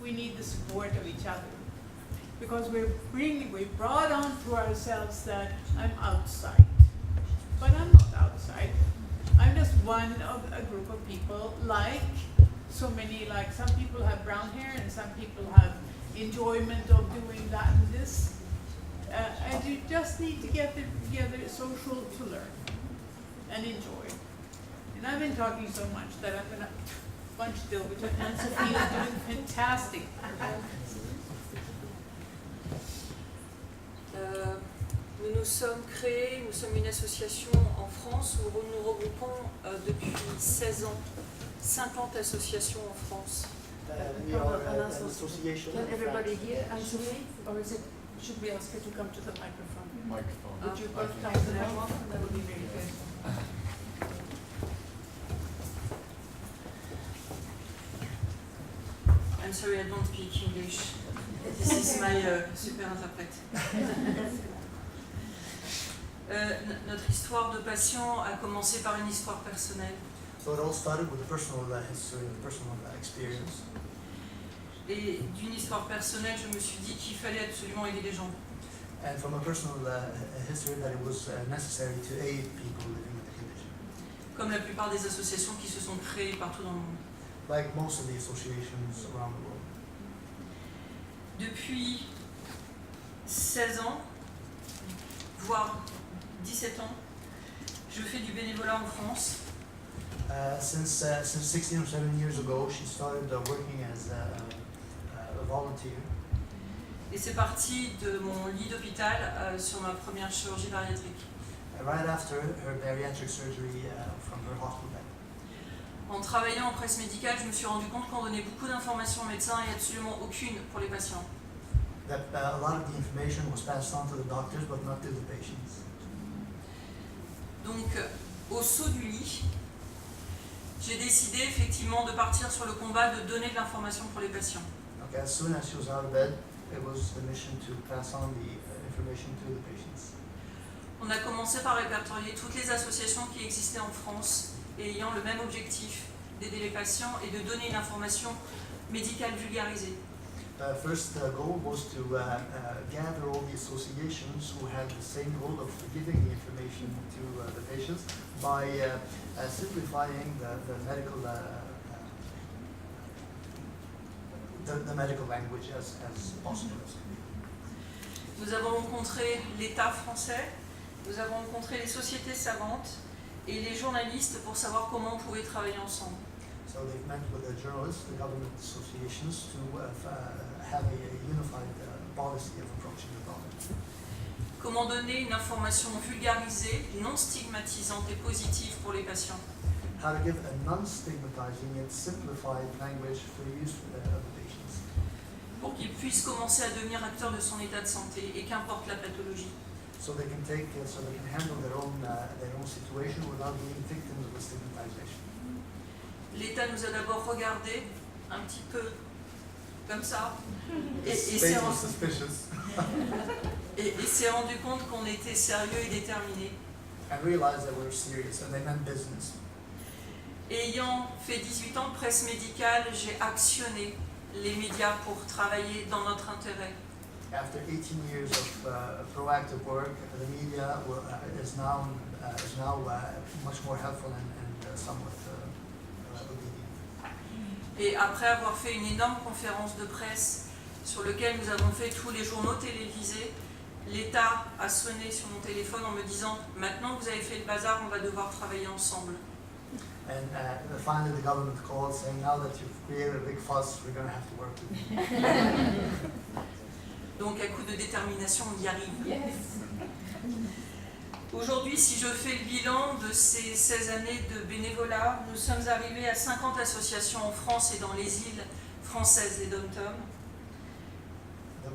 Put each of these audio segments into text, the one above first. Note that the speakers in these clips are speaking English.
we need the support of each other. Because we brought on to ourselves that I'm outside. But I'm not outside. I'm just one of a group of people, like so many, like some people have brown hair and some people have enjoyment of doing that and this. And you just need to get together social to learn and enjoy. And I've been talking so much that I'm going to bunch still, which Anne-Sophie is doing fantastic. Nous nous sommes créés, nous sommes une association en France où nous regroupons depuis 16 ans 50 associations en France. We are an association. Can everybody hear Anne-Sophie, or should we ask her to come to the microphone? Would you both come to the microphone? That would be very good. I'm sorry, I don't speak English. This is my super interprète. Notre histoire de patient a commencé par une histoire personnelle. So it all started with a personal history, a personal experience. Et d'une histoire personnelle, je me suis dit qu'il fallait absolument aider les gens. And from a personal history, that it was necessary to aid people living with the condition. Comme la plupart des associations qui se sont créées partout dans le monde. Like most of the associations around the world. Depuis 16 ans, voire 17 ans, je fais du bénévolat en France. Since 16 or 17 years ago, she started working as a volunteer. Et c'est parti de mon lit d'hôpital sur ma première chirurgie bariatrique. Right after her bariatric surgery from her hospital bed. En travaillant en presse médicale, je me suis rendu compte qu'on donnait beaucoup d'informations aux médecins et absolument aucune pour les patients. That a lot of the information was passed on to the doctors, but not to the patients. Donc, au saut du lit, j'ai décidé effectivement de partir sur le combat de donner de l'information pour les patients. Okay, as soon as she was out of bed, it was the mission to pass on the information to the patients. On a commencé par répertorier toutes les associations qui existaient en France et ayant le même objectif, d'aider les patients et de donner une information médicale vulgarisée. First goal was to gather all the associations who had the same goal of giving the information to the patients by simplifying the medical language as possible. Nous avons rencontré l'État français, nous avons rencontré les sociétés savantes et les journalistes pour savoir comment on pouvait travailler ensemble. So they've met with the journalists, the government associations to have a unified policy of approaching the problem. Comment donner une information vulgarisée, non stigmatisante et positive pour les patients. How to give a non-stigmatizing yet simplified language for use of the patients. Pour qu'ils puissent commencer à devenir acteurs de son état de santé et qu'importe la pathologie. So they can handle their own situation without being victims of the stigmatization. L'État nous a d'abord regardé un petit peu comme ça et s'est rendu compte qu'on était sérieux et déterminés. And realized that we were serious and they meant business. Ayant fait 18 ans de presse médicale, j'ai actionné les médias pour travailler dans notre intérêt. After 18 years of proactive work, the media is now much more helpful and somewhat obedient. Et après avoir fait une énorme conférence de presse sur laquelle nous avons fait tous les journaux télévisés, l'État a sonné sur mon téléphone en me disant « Maintenant que vous avez fait le bazar, on va devoir travailler ensemble ». And finally the government called saying, now that you've created a big fuss, we're going to have to work with you. Donc à coup de détermination, on y arrive. Yes. Aujourd'hui, si je fais le bilan de ces 16 années de bénévolat, nous sommes arrivés à 50 associations en France et dans les îles françaises et dom-tom.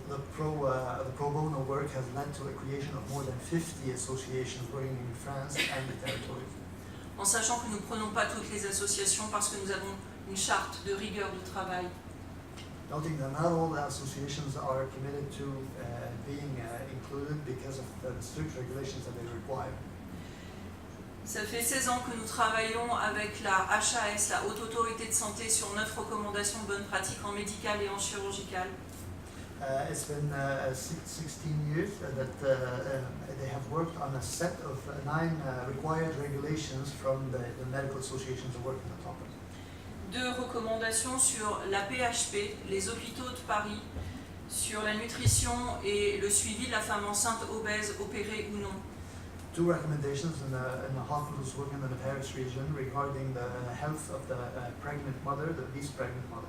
The pro bono work has led to the creation of more than 50 associations working in France and the territories. En sachant que nous ne prenons pas toutes les associations parce que nous avons une charte de rigueur de travail. Noting that not all the associations are committed to being included because of the strict regulations that they require. Ça fait 16 ans que nous travaillons avec la HAS, la Haute Autorité de Santé, sur 9 recommandations de bonnes pratiques en médical et en chirurgical. It's been 16 years that they have worked on a set of 9 required regulations from the medical associations who work on the topic. 2 recommandations sur la PHP, les hôpitaux de Paris, sur la nutrition et le suivi de la femme enceinte obèse, opérée ou non. 2 recommendations in the hospitals working in the Paris region regarding the health of the pregnant mother, the obese pregnant mother.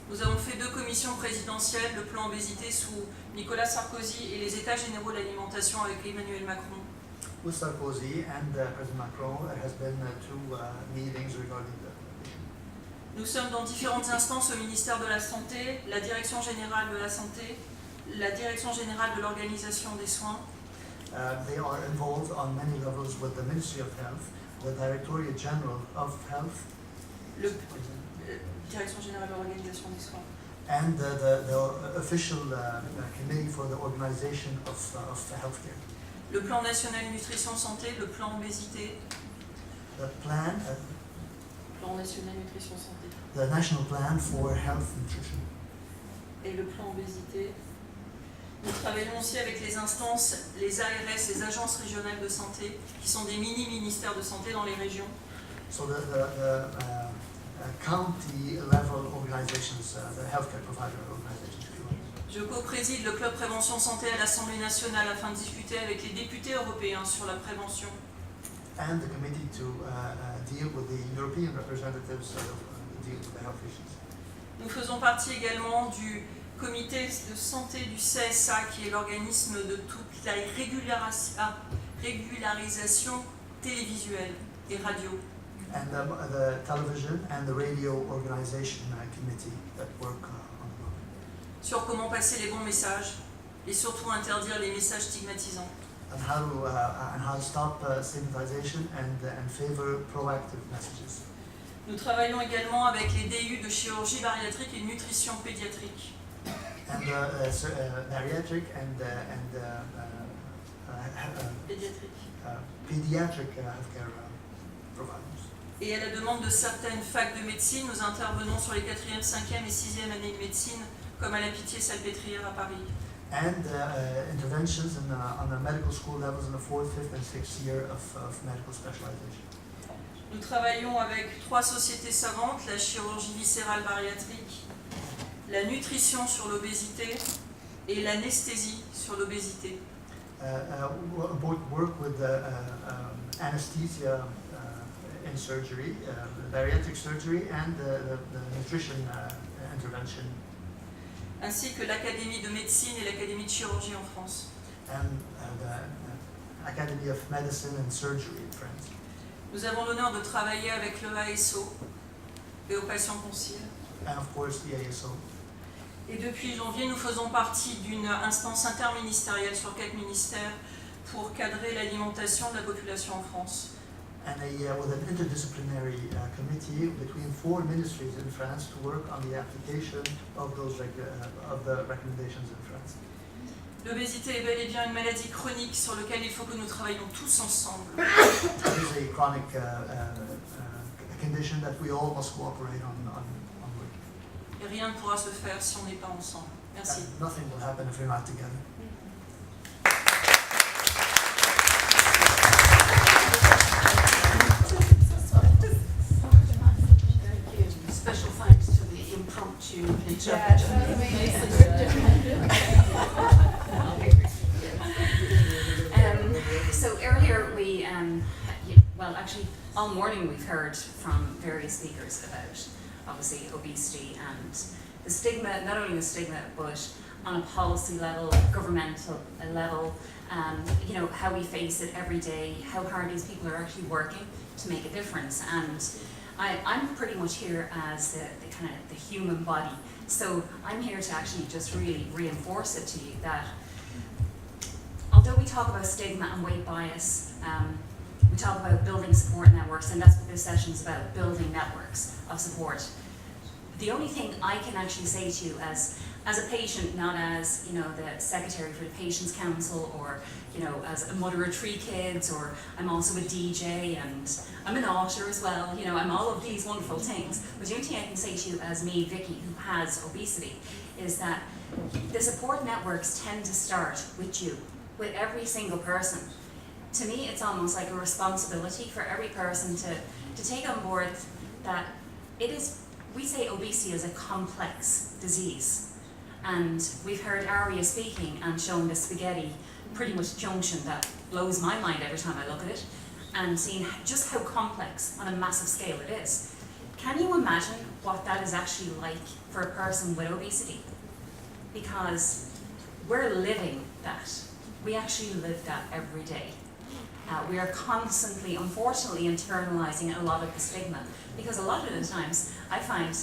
Nous avons fait 2 commissions présidentielles, le plan obésité sous Nicolas Sarkozy et les États généraux de l'alimentation avec Emmanuel Macron. With Sarkozy and President Macron, there has been 2 meetings regarding the issue. Nous sommes dans différentes instances au ministère de la Santé, la Direction générale de la Santé, la Direction générale de l'Organisation des soins. They are involved on many levels with the Ministry of Health, the Directorate General of Health, Direction générale de l'Organisation des soins. and the official committee for the organization of healthcare. Le plan national nutrition santé, le plan obésité. The plan, Plan national nutrition santé. the national plan for health nutrition. Et le plan obésité. Nous travaillons aussi avec les instances, les ARS, les agences régionales de santé, qui sont des mini-ministères de santé dans les régions. So the county level organizations, the healthcare provider organizations, if you will. Je co-préside le club prévention santé à l'Assemblée nationale afin de discuter avec les députés européens sur la prévention. And the committee to deal with the European representatives deal with the health issues. Nous faisons partie également du comité de santé du CSA, qui est l'organisme de toute la régularisation télévisuelle et radio. And the television and the radio organization committee that work on the moment. Sur comment passer les bons messages et surtout interdire les messages stigmatisants. And how to stop stigmatization and favor proactive messages. Nous travaillons également avec les DU de chirurgie bariatrique et de nutrition pédiatrique. And bariatric and pediatric healthcare providers. Et à la demande de certaines facs de médecine, nous intervenons sur les 4e, 5e et 6e années de médecine, comme à la Pitié-Salpêtrière à Paris. And interventions on the medical school levels in the 4th, 5th and 6th year of medical specialization. Nous travaillons avec 3 sociétés savantes, la chirurgie viscérale bariatrique, la nutrition sur l'obésité et l'anesthésie sur l'obésité. Both work with anesthesia in surgery, bariatric surgery, and the nutrition intervention. Ainsi que l'Académie de médecine et l'Académie de chirurgie en France. And the Academy of Medicine and Surgery in France. Nous avons l'honneur de travailler avec le ASO et au Patient Concile. And of course the ASO. Et depuis janvier, nous faisons partie d'une instance interministérielle sur 4 ministères pour cadrer l'alimentation de la population en France. And with an interdisciplinary committee between 4 ministries in France to work on the application of the recommendations in France. L'obésité est bel et bien une maladie chronique sur laquelle il faut que nous travaillions tous ensemble. It is a chronic condition that we all must cooperate on with. Et rien ne pourra se faire si on n'est pas ensemble. Merci. And nothing will happen if we're not together. Special thanks to the impromptu So earlier we, well actually all morning we've heard from various speakers about obviously obesity and the stigma, not only the stigma but on a policy level, governmental level, you know, how we face it every day, how hard these people are actually working to make a difference. And I'm pretty much here as the kind of the human body. So I'm here to actually just really reinforce it to you that although we talk about stigma and weight bias, we talk about building support networks, and that's what this session is about, building networks of support. the only thing I can actually say to you as a patient, not as, you know, the secretary for the Patients Council, or, you know, as a mother of 3 kids, or I'm also a DJ and I'm an author as well, you know, I'm all of these wonderful things. But the only thing I can say to you as me, Vicky, who has obesity, is that the support networks tend to start with you, with every single person. To me, it's almost like a responsibility for every person to take on board that it is, we say obesity is a complex disease. And we've heard Aria speaking and showing the spaghetti pretty much junction that blows my mind every time I look at it, and seeing just how complex on a massive scale it is. Can you imagine what that is actually like for a person with obesity? Because we're living that. We actually live that every day. We are constantly, unfortunately, internalizing a lot of the stigma, because a lot of the times I find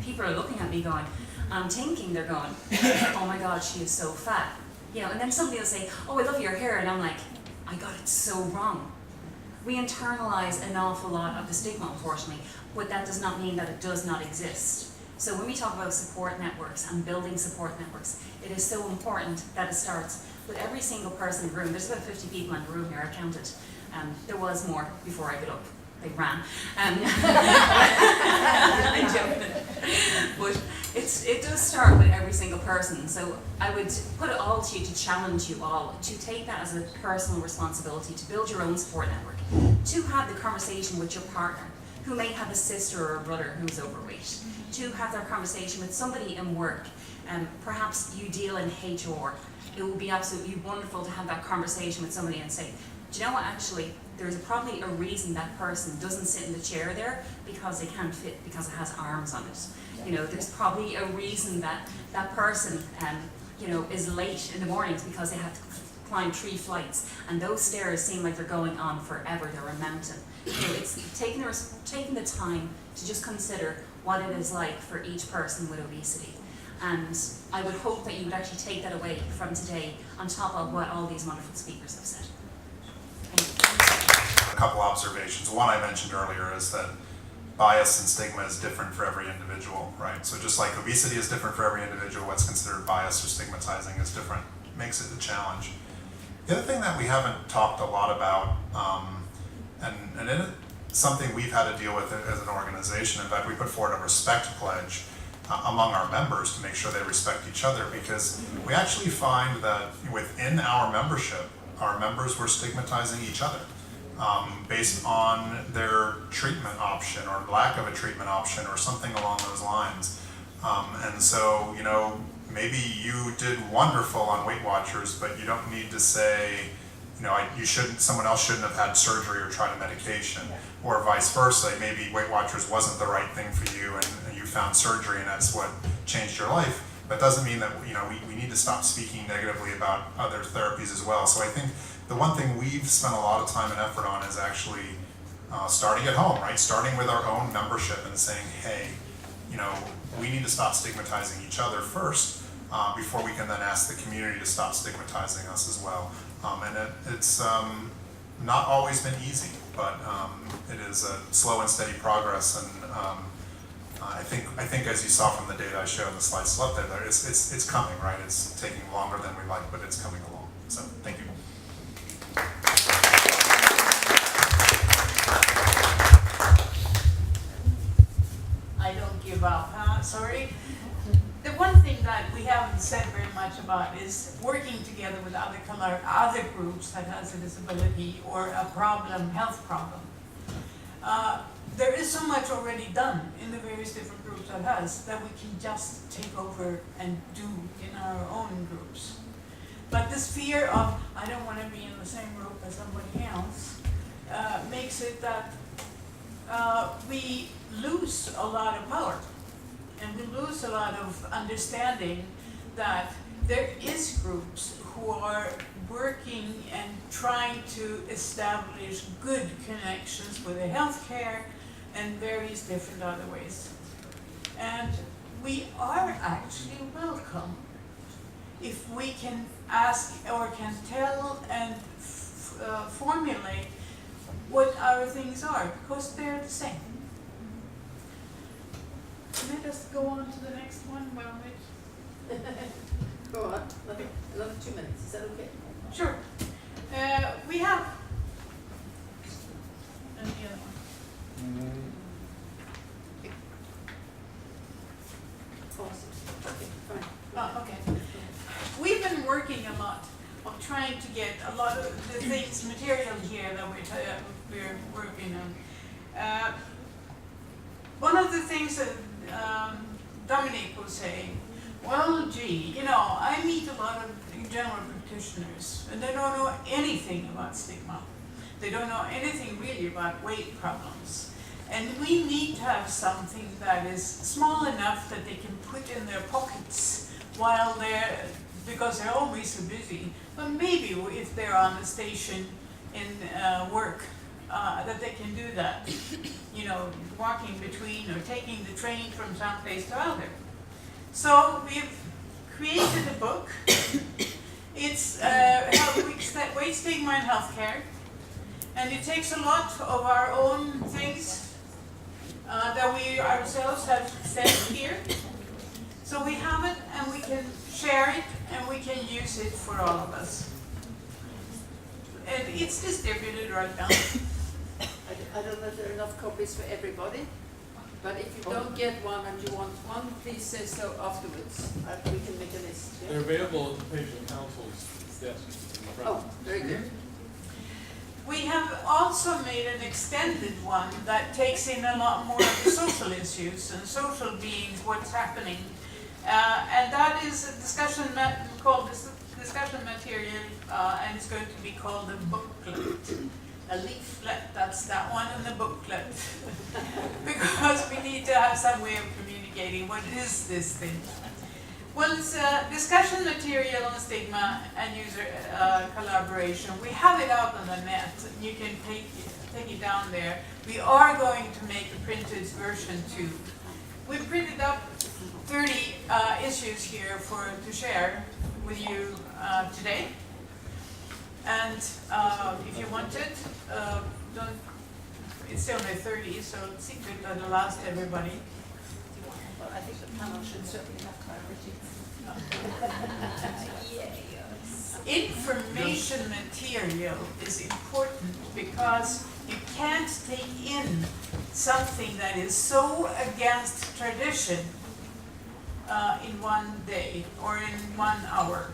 people are looking at me going, I'm thinking, they're going, oh my God, she is so fat. You know, and then somebody will say, oh, I love your hair, and I'm like, I got it so wrong. We internalize an awful lot of the stigma, unfortunately, but that does not mean that it does not exist. So when we talk about support networks and building support networks, it is so important that it starts with every single person in the room. There's about 50 people in the room here, I counted. There was more before I got up. They ran. I'm joking. But it does start with every single person. So I would put it all to you, to challenge you all, to take that as a personal responsibility, to build your own support network, to have the conversation with your partner, who may have a sister or a brother who's overweight, to have that conversation with somebody in work. Perhaps you deal in HR. It would be absolutely wonderful to have that conversation with somebody and say, do you know what, actually, there's probably a reason that person doesn't sit in the chair there, because they can't fit, because it has arms on it. You know, there's probably a reason that that person, you know, is late in the mornings because they have to climb 3 flights, and those stairs seem like they're going on forever. They're a mountain. So it's taking the time to just consider what it is like for each person with obesity. And I would hope that you would actually take that away from today, on top of what all these wonderful speakers have said. Thank you. A couple observations. One I mentioned earlier is that bias and stigma is different for every individual, right? So just like obesity is different for every individual, what's considered bias or stigmatizing is different. It makes it a challenge. The other thing that we haven't talked a lot about, and it is something we've had to deal with as an organization. In fact, we put forward a respect pledge among our members to make sure they respect each other, because we actually find that within our membership, our members were stigmatizing each other based on their treatment option or lack of a treatment option or something along those lines. And so, you know, maybe you did wonderful on Weight Watchers, but you don't need to say, you know, someone else shouldn't have had surgery or tried a medication, or vice versa. Maybe Weight Watchers wasn't the right thing for you, and you found surgery, and that's what changed your life. But doesn't mean that, you know, we need to stop speaking negatively about other therapies as well. So I think the one thing we've spent a lot of time and effort on is actually starting at home, right? Starting with our own membership and saying, hey, you know, we need to stop stigmatizing each other first before we can then ask the community to stop stigmatizing us as well. And it's not always been easy, but it is a slow and steady progress. And I think as you saw from the data I showed on the slides still up there, it's coming, right? It's taking longer than we like, but it's coming along. So thank you. I don't give up, huh? Sorry. The one thing that we haven't said very much about is working together with other groups that has a disability or a problem, health problem. There is so much already done in the various different groups that we can just take over and do in our own groups. But this fear of, I don't want to be in the same group as somebody else, makes it that we lose a lot of power. And we lose a lot of understanding that there is groups who are working and trying to establish good connections with the healthcare and various different other ways. And we are actually welcome if we can ask or can tell and formulate what our things are, because they're the same. let us go on to the next one while it. Go on, another 2 minutes, is that okay? Sure. We have. And the other one. Awesome. Okay, fine. Oh, okay. We've been working a lot on trying to get a lot of the things, material here that we're working on. One of the things that Dominic was saying, well, gee, you know, I meet a lot of general practitioners and they don't know anything about stigma. They don't know anything really about weight problems. And we need to have something that is small enough that they can put in their pockets while because they're always so busy. But maybe if they're on the station in work, that they can do that. You know, walking between or taking the train from some place to other. So we've created a book. It's weight stigma in healthcare. And it takes a lot of our own things that we ourselves have said here. So we have it and we can share it and we can use it for all of us. And it's distributed right now. I don't know if there are enough copies for everybody, but if you don't get one and you want one, please say so afterwards. We can make a list. Yeah? They're available at the patient counsel's desk in the front. Oh, very good. We have also made an extended one that takes in a lot more of the social issues and social beings, what's happening. And that is a discussion called discussion material, and it's going to be called a booklet. A leaflet, that's that one, and the booklet. Because we need to have some way of communicating what is this thing. Well, it's a discussion material on stigma and user collaboration. We have it out on the net. You can take it down there. We are going to make a printed version too. We printed up 30 issues here to share with you today. And if you want it, it's only 30, so it's secret that'll last everybody. Well, I think the panel should certainly have clarity. Information material is important because you can't take in something that is so against tradition in one day or in 1 hour.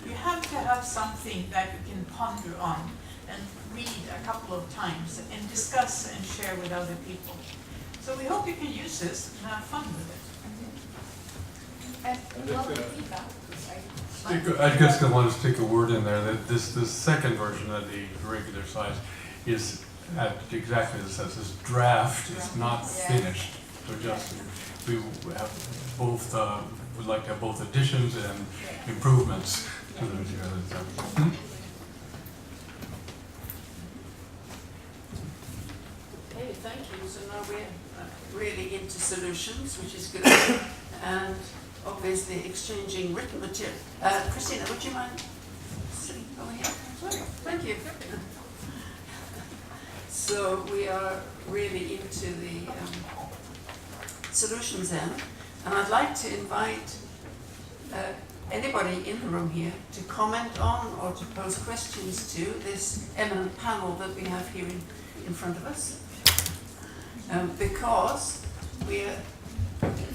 You have to have something that you can ponder on and read a couple of times and discuss and share with other people. So we hope you can use this and have fun with it. And love the feedback. I just want to stick a word in there that this second version of the regular size is at exactly as it says, this draft is not finished. So just we have both would like to have both additions and improvements to the material. Okay, thank you. So now we're really into solutions, which is good. And obviously exchanging written material. Christina, would you mind sitting over here? Sorry, thank you. So we are really into the solutions end. And I'd like to invite anybody in the room here to comment on or to pose questions to this eminent panel that we have here in front of us. Because we are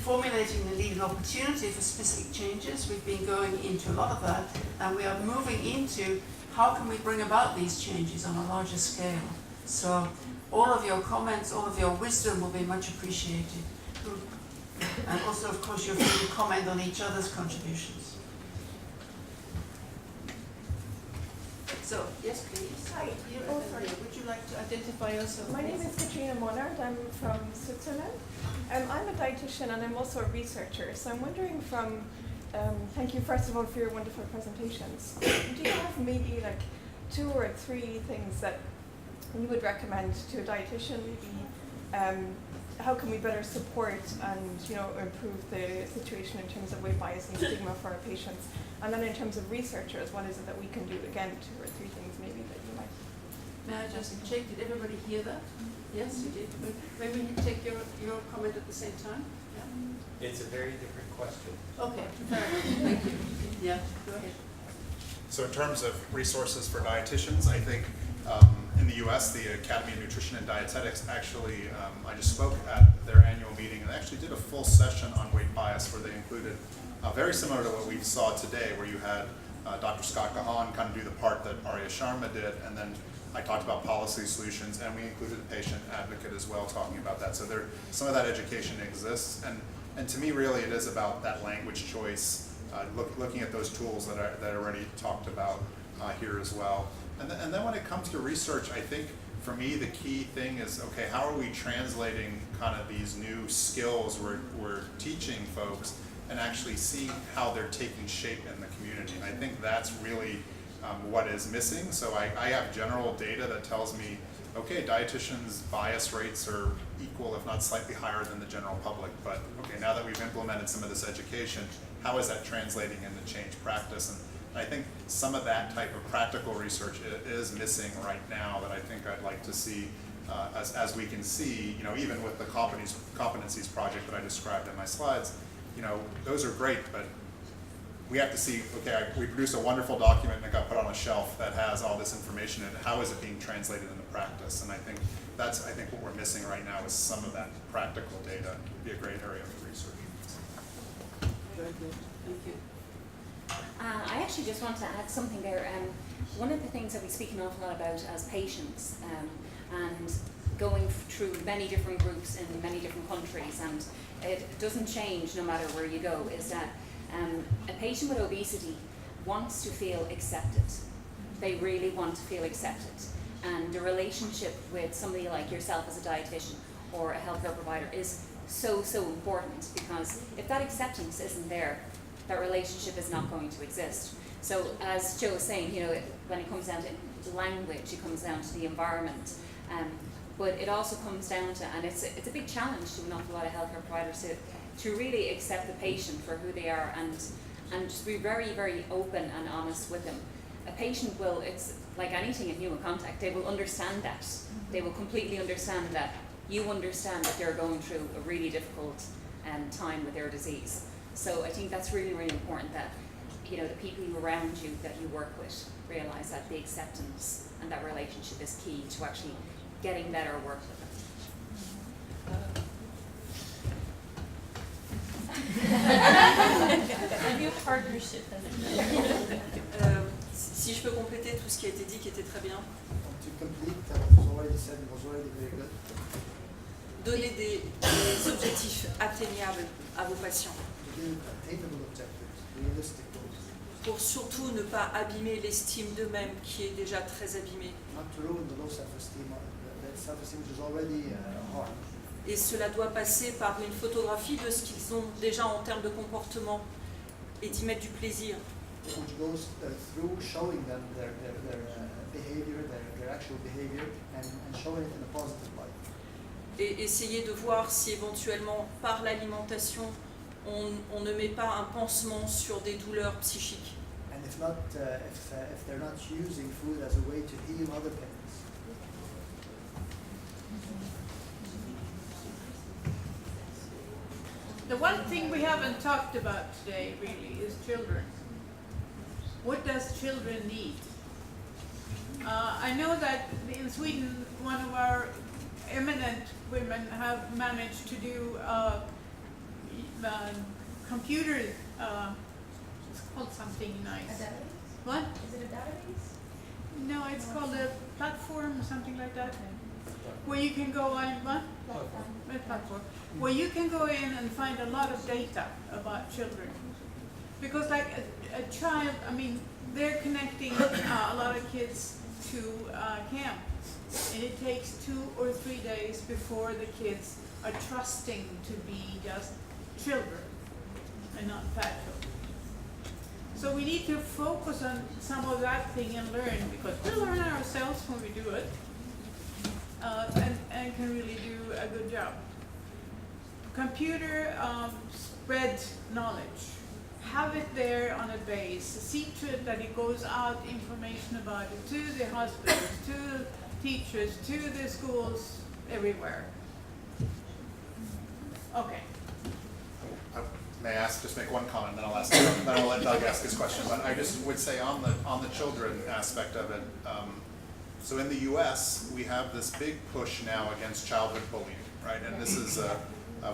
formulating the need and opportunity for specific changes. We've been going into a lot of that, and we are moving into how can we bring about these changes on a larger scale. So all of your comments, all of your wisdom will be much appreciated. And also, of course, you're free to comment on each other's contributions. So, yes, please. Hi. Sorry. Would you like to identify yourself? My name is Katrina Monard. I'm from Switzerland. I'm a dietitian and I'm also a researcher. So I'm wondering thank you first of all for your wonderful presentations. Do you have maybe like 2 or 3 things that you would recommend to a dietitian? Maybe how can we better support and improve the situation in terms of weight bias and stigma for our patients? And then in terms of researchers, what is it that we can do? Again, 2 or 3 things maybe that you might. May I just check, did everybody hear that? Yes, you did. Maybe we can take your comment at the same time? Yeah? It's a very different question. Okay, fair enough. Thank you. Yeah, go ahead. So in terms of resources for dietitians, I think in the US, the Academy of Nutrition and Dietetics actually, I just spoke at their annual meeting and actually did a full session on weight bias where they included, very similar to what we saw today, where you had Dr. Scott Gahan kind of do the part that Arya Sharma did, and then I talked about policy solutions, and we included a patient advocate as well talking about that. So there, some of that education exists, and to me, really, it is about that language choice, looking at those tools that are already talked about here as well. And then when it comes to research, I think for me the key thing is, okay, how are we translating kind of these new skills we're teaching folks and actually seeing how they're taking shape in the community? And I think that's really what is missing. So I have general data that tells me, okay, dietitians' bias rates are equal, if not slightly higher than the general public. But okay, now that we've implemented some of this education, how is that translating into change practice? And I think some of that type of practical research is missing right now that I think I'd like to see, as we can see, you know, even with the competencies project that I described in my slides, you know, those are great, but we have to see, okay, we produce a wonderful document and it got put on a shelf that has all this information in it. How is it being translated into practice? And I think that's, what we're missing right now is some of that practical data. Would be a great area for research. Very good. Thank you. I actually just want to add something there. One of the things that we speak an awful lot about as patients, and going through many different groups in many different countries, and it doesn't change no matter where you go, is that a patient with obesity wants to feel accepted. They really want to feel accepted. And the relationship with somebody like yourself as a dietitian or a healthcare provider is so important, because if that acceptance isn't there, that relationship is not going to exist. So as Joe was saying, you know, when it comes down to language, it comes down to the environment, but it also comes down to, and it's a big challenge to an awful lot of healthcare providers to really accept the patient for who they are and just be very, very open and honest with them. A patient will, it's like anything in human contact, they will understand that. They will completely understand that you understand that they're going through a really difficult time with their disease. So I think that's really, really important that, you know, the people around you that you work with realize that the acceptance and that relationship is key to actually getting better work with them. Si je peux compléter tout ce qui a été dit, qui était très bien. To complete what was already said, it was already very good. Donner des objectifs atteignables à vos patients. To give attainable objectives, realistic goals. Pour surtout ne pas abîmer l'estime d'eux-mêmes qui est déjà très abîmée. Not to ruin the low self-esteem, the self-esteem which is already harmed. Et cela doit passer par une photographie de ce qu'ils ont déjà en termes de comportement et d'y mettre du plaisir. Which goes through showing them their behavior, their actual behavior, and showing it in a positive light. Et essayer de voir si éventuellement par l'alimentation on ne met pas un pansement sur des douleurs psychiques. And if not, if they're not using food as a way to heal other pains. The one thing we haven't talked about today really is children. What does children need? I know that in Sweden, one of our eminent women have managed to do computer, it's called something nice. A database? What? Is it a database? No, it's called a platform or something like that. Where you can go on, what? A platform. Where you can go in and find a lot of data about children. Because like a child, I mean, they're connecting a lot of kids to camp. And it takes 2 or 3 days before the kids are trusting to be just children and not fat children. So we need to focus on some of that thing and learn, because we learn ourselves when we do it, and can really do a good job. Computer spread knowledge. Have it there on a base. See to it that it goes out information about it to the hospitals, to teachers, to the schools, everywhere. Okay. May I ask, just make one comment, then I'll ask, then I'll let Doug ask his question. But I just would say on the children aspect of it, so in the U.S. we have this big push now against childhood bullying, right? And this is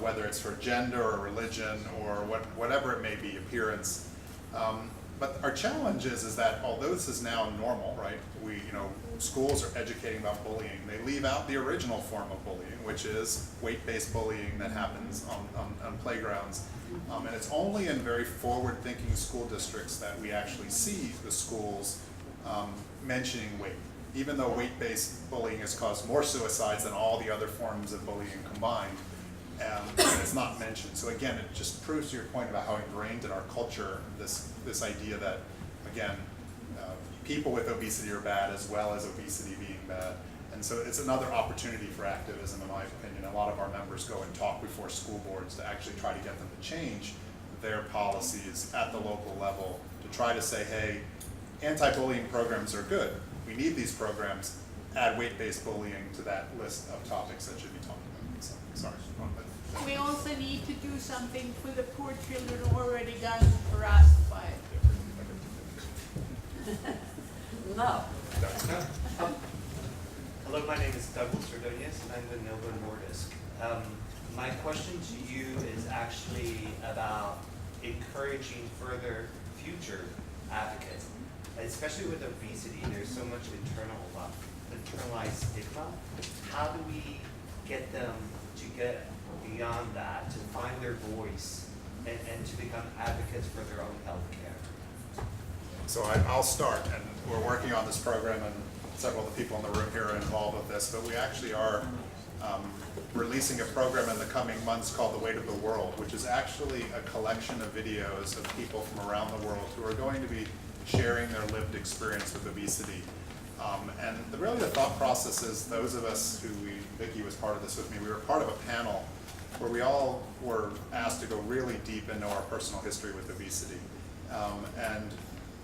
whether it's for gender or religion or whatever it may be, appearance. But our challenge is that although this is now normal, right? Schools are educating about bullying. They leave out the original form of bullying, which is weight-based bullying that happens on playgrounds. And it's only in very forward-thinking school districts that we actually see the schools mentioning weight, even though weight-based bullying has caused more suicides than all the other forms of bullying combined, and it's not mentioned. So again, it just proves to your point about how ingrained in our culture this idea that, again, people with obesity are bad as well as obesity being bad. And so it's another opportunity for activism, in my opinion. A lot of our members go and talk before school boards to actually try to get them to change their policies at the local level, to try to say, hey, anti-bullying programs are good. We need these programs. Add weight-based bullying to that list of topics that should be talked about. So, sorry. We also need to do something for the poor children who are already gotten harassed by it. No. Hello, my name is Douglas Ordonez, and I'm with Nova Nordisk. My question to you is actually about encouraging further future advocates, especially with obesity. There's so much internalized stigma. How do we get them to get beyond that, to find their voice, and to become advocates for their own health care? So I'll start, and we're working on this program, and several of the people in the room here are involved with this, but we actually are releasing a program in the coming months called The Weight of the World, which is actually a collection of videos of people from around the world who are going to be sharing their lived experience with obesity. And really the thought process is those of us Vicki was part of this with me, we were part of a panel where we all were asked to go really deep into our personal history with obesity. And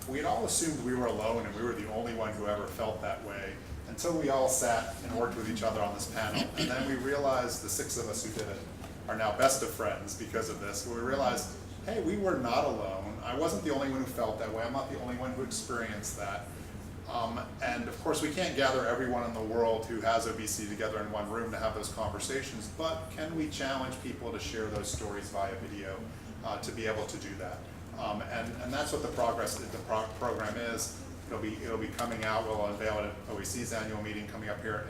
we had all assumed we were alone and we were the only one who ever felt that way until we all sat and worked with each other on this panel. And then we realized, the 6 of us who did it are now best of friends because of this. We realized, hey, we were not alone. I wasn't the only one who felt that way. I'm not the only one who experienced that. And of course, we can't gather everyone in the world who has obesity together in one room to have those conversations, but can we challenge people to share those stories via video to be able to do that? And that's what the program is. It'll be coming out. We'll unveil it at OEC's annual meeting coming up here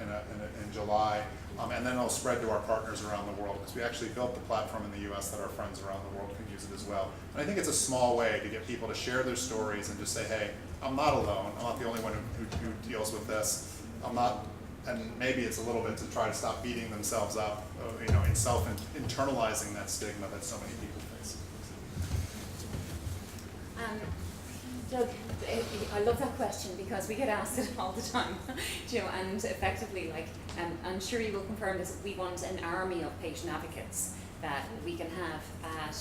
in July, and then it'll spread to our partners around the world, because we actually built the platform in the U.S. that our friends around the world can use it as well. And I think it's a small way to get people to share their stories and just say, hey, I'm not alone. I'm not the only one who deals with this. I'm not. And maybe it's a little bit to try to stop beating themselves up, in internalizing that stigma that so many people face. Doug, I love that question because we get asked it all the time, and effectively, I'm sure you will confirm this, we want an army of patient advocates that we can have at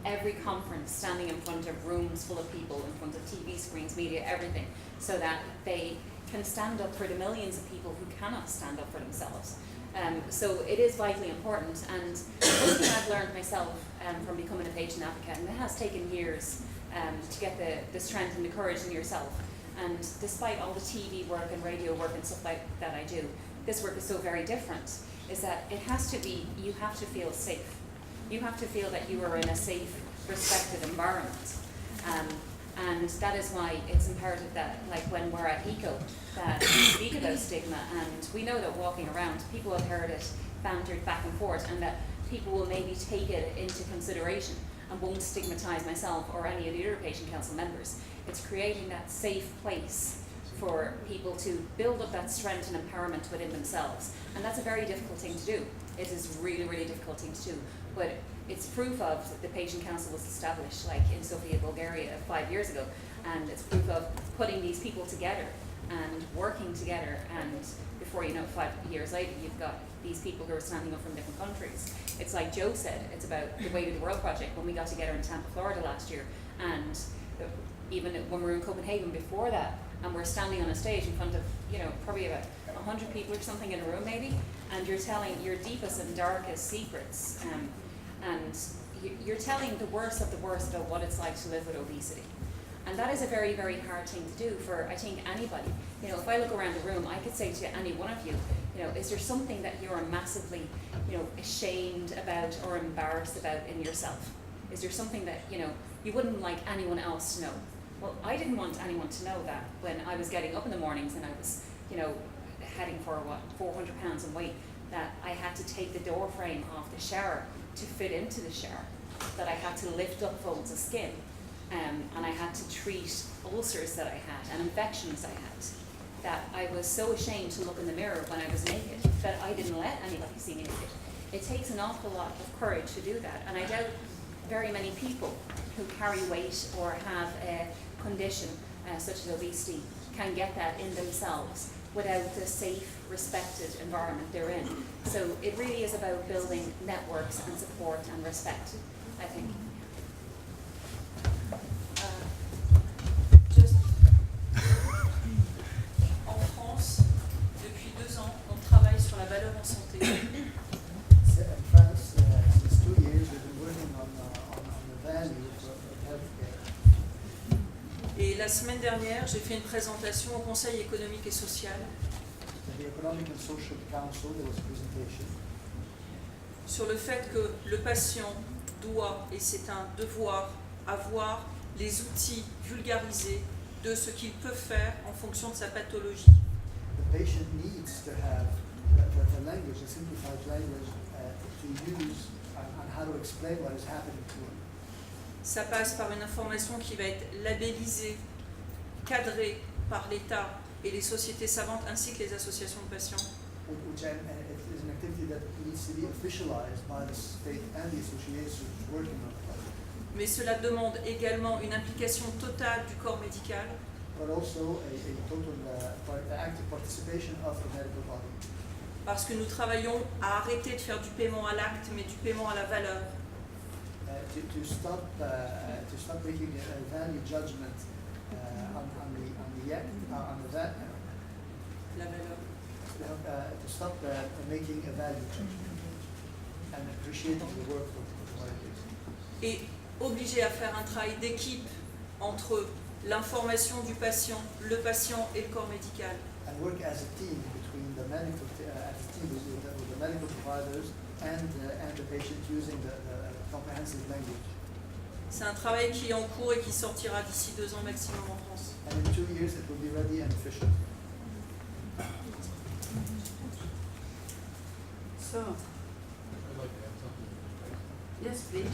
every conference, standing in front of rooms full of people, in front of TV screens, media, everything, so that they can stand up for the millions of people who cannot stand up for themselves. So it is vitally important, and one thing I've learned myself from becoming a patient advocate, and it has taken years to get the strength and the courage in yourself. And despite all the TV work and radio work and stuff like that I do, this work is so very different, is that it has to be, you have to feel safe. You have to feel that you are in a safe, respected environment. And that is why it's imperative that, when we're at ECO, that we speak about stigma, and we know that walking around, people have heard it bantered back and forth, and that people will maybe take it into consideration and won't stigmatize myself or any of the other patient council members. It's creating that safe place for people to build up that strength and empowerment within themselves. And that's a very difficult thing to do. It is really, really difficult thing to do. But it's proof of the patient council was established in Sofia, Bulgaria 5 years ago. And it's proof of putting these people together and working together. And before you know, 5 years later, you've got these people who are standing up from different countries. It's like Joe said, it's about the Weight of the World project when we got together in Tampa, Florida last year. And even when we were in Copenhagen before that, and we're standing on a stage in front of, probably about 100 people or something in a room maybe, and you're telling your deepest and darkest secrets, and you're telling the worst of the worst about what it's like to live with obesity. And that is a very, very hard thing to do for, I think, anybody. You know, if I look around the room, I could say to any one of you, you know, is there something that you're massively, you know, ashamed about or embarrassed about in yourself? Is there something that, you know, you wouldn't like anyone else to know? Well, I didn't want anyone to know that when I was getting up in the mornings and I was, you know, heading for 400 pounds in weight, that I had to take the door frame off the shower to fit into the shower, that I had to lift up folds of skin, and I had to treat ulcers that I had and infections I had, that I was so ashamed to look in the mirror when I was naked that I didn't let anybody see me naked. It takes an awful lot of courage to do that, and I doubt very many people who carry weight or have a condition such as obesity can get that in themselves without the safe, respected environment they're in. So it really is about building networks and support and respect, I think. Just en France, depuis 2 ans, on travaille sur la valeur en santé. In France, since 2 years, we've been working on the value of healthcare. Et la semaine dernière, j'ai fait une présentation au Conseil économique et social At the Economic and Social Council, there was a presentation sur le fait que le patient doit, et c'est un devoir, avoir les outils vulgarisés de ce qu'il peut faire en fonction de sa pathologie. the patient needs to have the language, a simplified language to use on how to explain what is happening to him. Ça passe par une information qui va être labellisée, cadrée par l'État et les sociétés savantes ainsi que les associations de patients. Which it is an activity that needs to be officialized by the state and the associations working on it. Mais cela demande également une implication totale du corps médical, But also a total active participation of the medical body. parce que nous travaillons à arrêter de faire du paiement à l'acte, mais du paiement à la valeur. To stop making a value judgment on La valeur. to stop making a value judgment and appreciating the work of what it is. Et obligé à faire un travail d'équipe entre l'information du patient, le patient et le corps médical. And work as a team between the medical with the medical providers and the patient using the comprehensive language. C'est un travail qui est en cours et qui sortira d'ici 2 ans maximum en France. And in 2 years it will be ready and official. So, I'd like to add something. yes, please.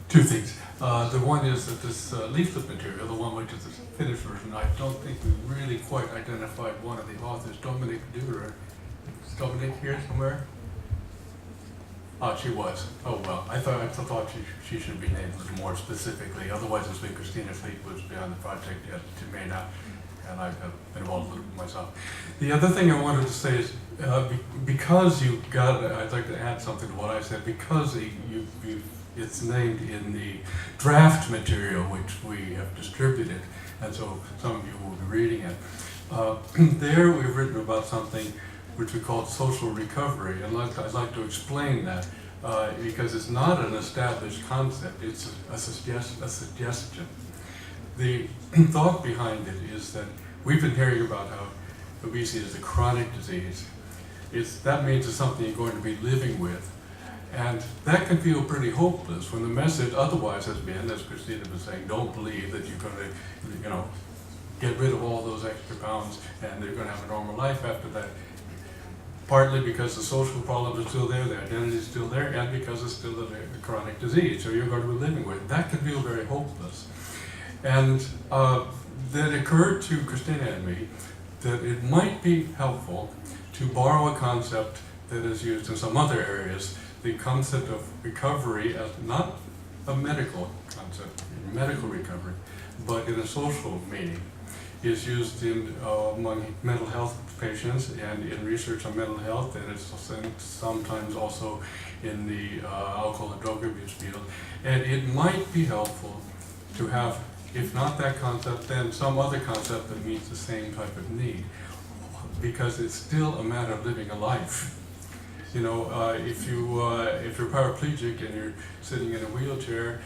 Two things. The one is that this leaflet material, the one which is the finished version, I don't think we really quite identified one of the authors, Dominic Durer. Is Dominic here somewhere? Oh, she was. Oh well, I thought she should be named a little more specifically. Otherwise, it's been Christina Fleet was beyond the project yet. She may not, and I've been involved with it myself. The other thing I wanted to say is because you got, I'd like to add something to what I said. Because it's named in the draft material which we have distributed, and so some of you will be reading it. There we've written about something which we call social recovery, and I'd like to explain that because it's not an established concept, it's a suggestion. The thought behind it is that we've been hearing about how obesity is a chronic disease. That means it's something you're going to be living with. And that can feel pretty hopeless when the message otherwise has been, as Christina was saying, don't believe that you're going to, get rid of all those extra pounds and they're going to have a normal life after that. Partly because the social problems are still there, the identity is still there, and because it's still a chronic disease, so you're going to be living with it. That can feel very hopeless. And then it occurred to Christina and me that it might be helpful to borrow a concept that is used in some other areas, the concept of recovery as not a medical concept, medical recovery, but in a social meaning, is used in among mental health patients and in research on mental health, and it's sometimes also in the alcohol and drug abuse field. And it might be helpful to have, if not that concept, then some other concept that meets the same type of need. because it's still a matter of living a life. You know, if you're paraplegic and you're sitting in a wheelchair,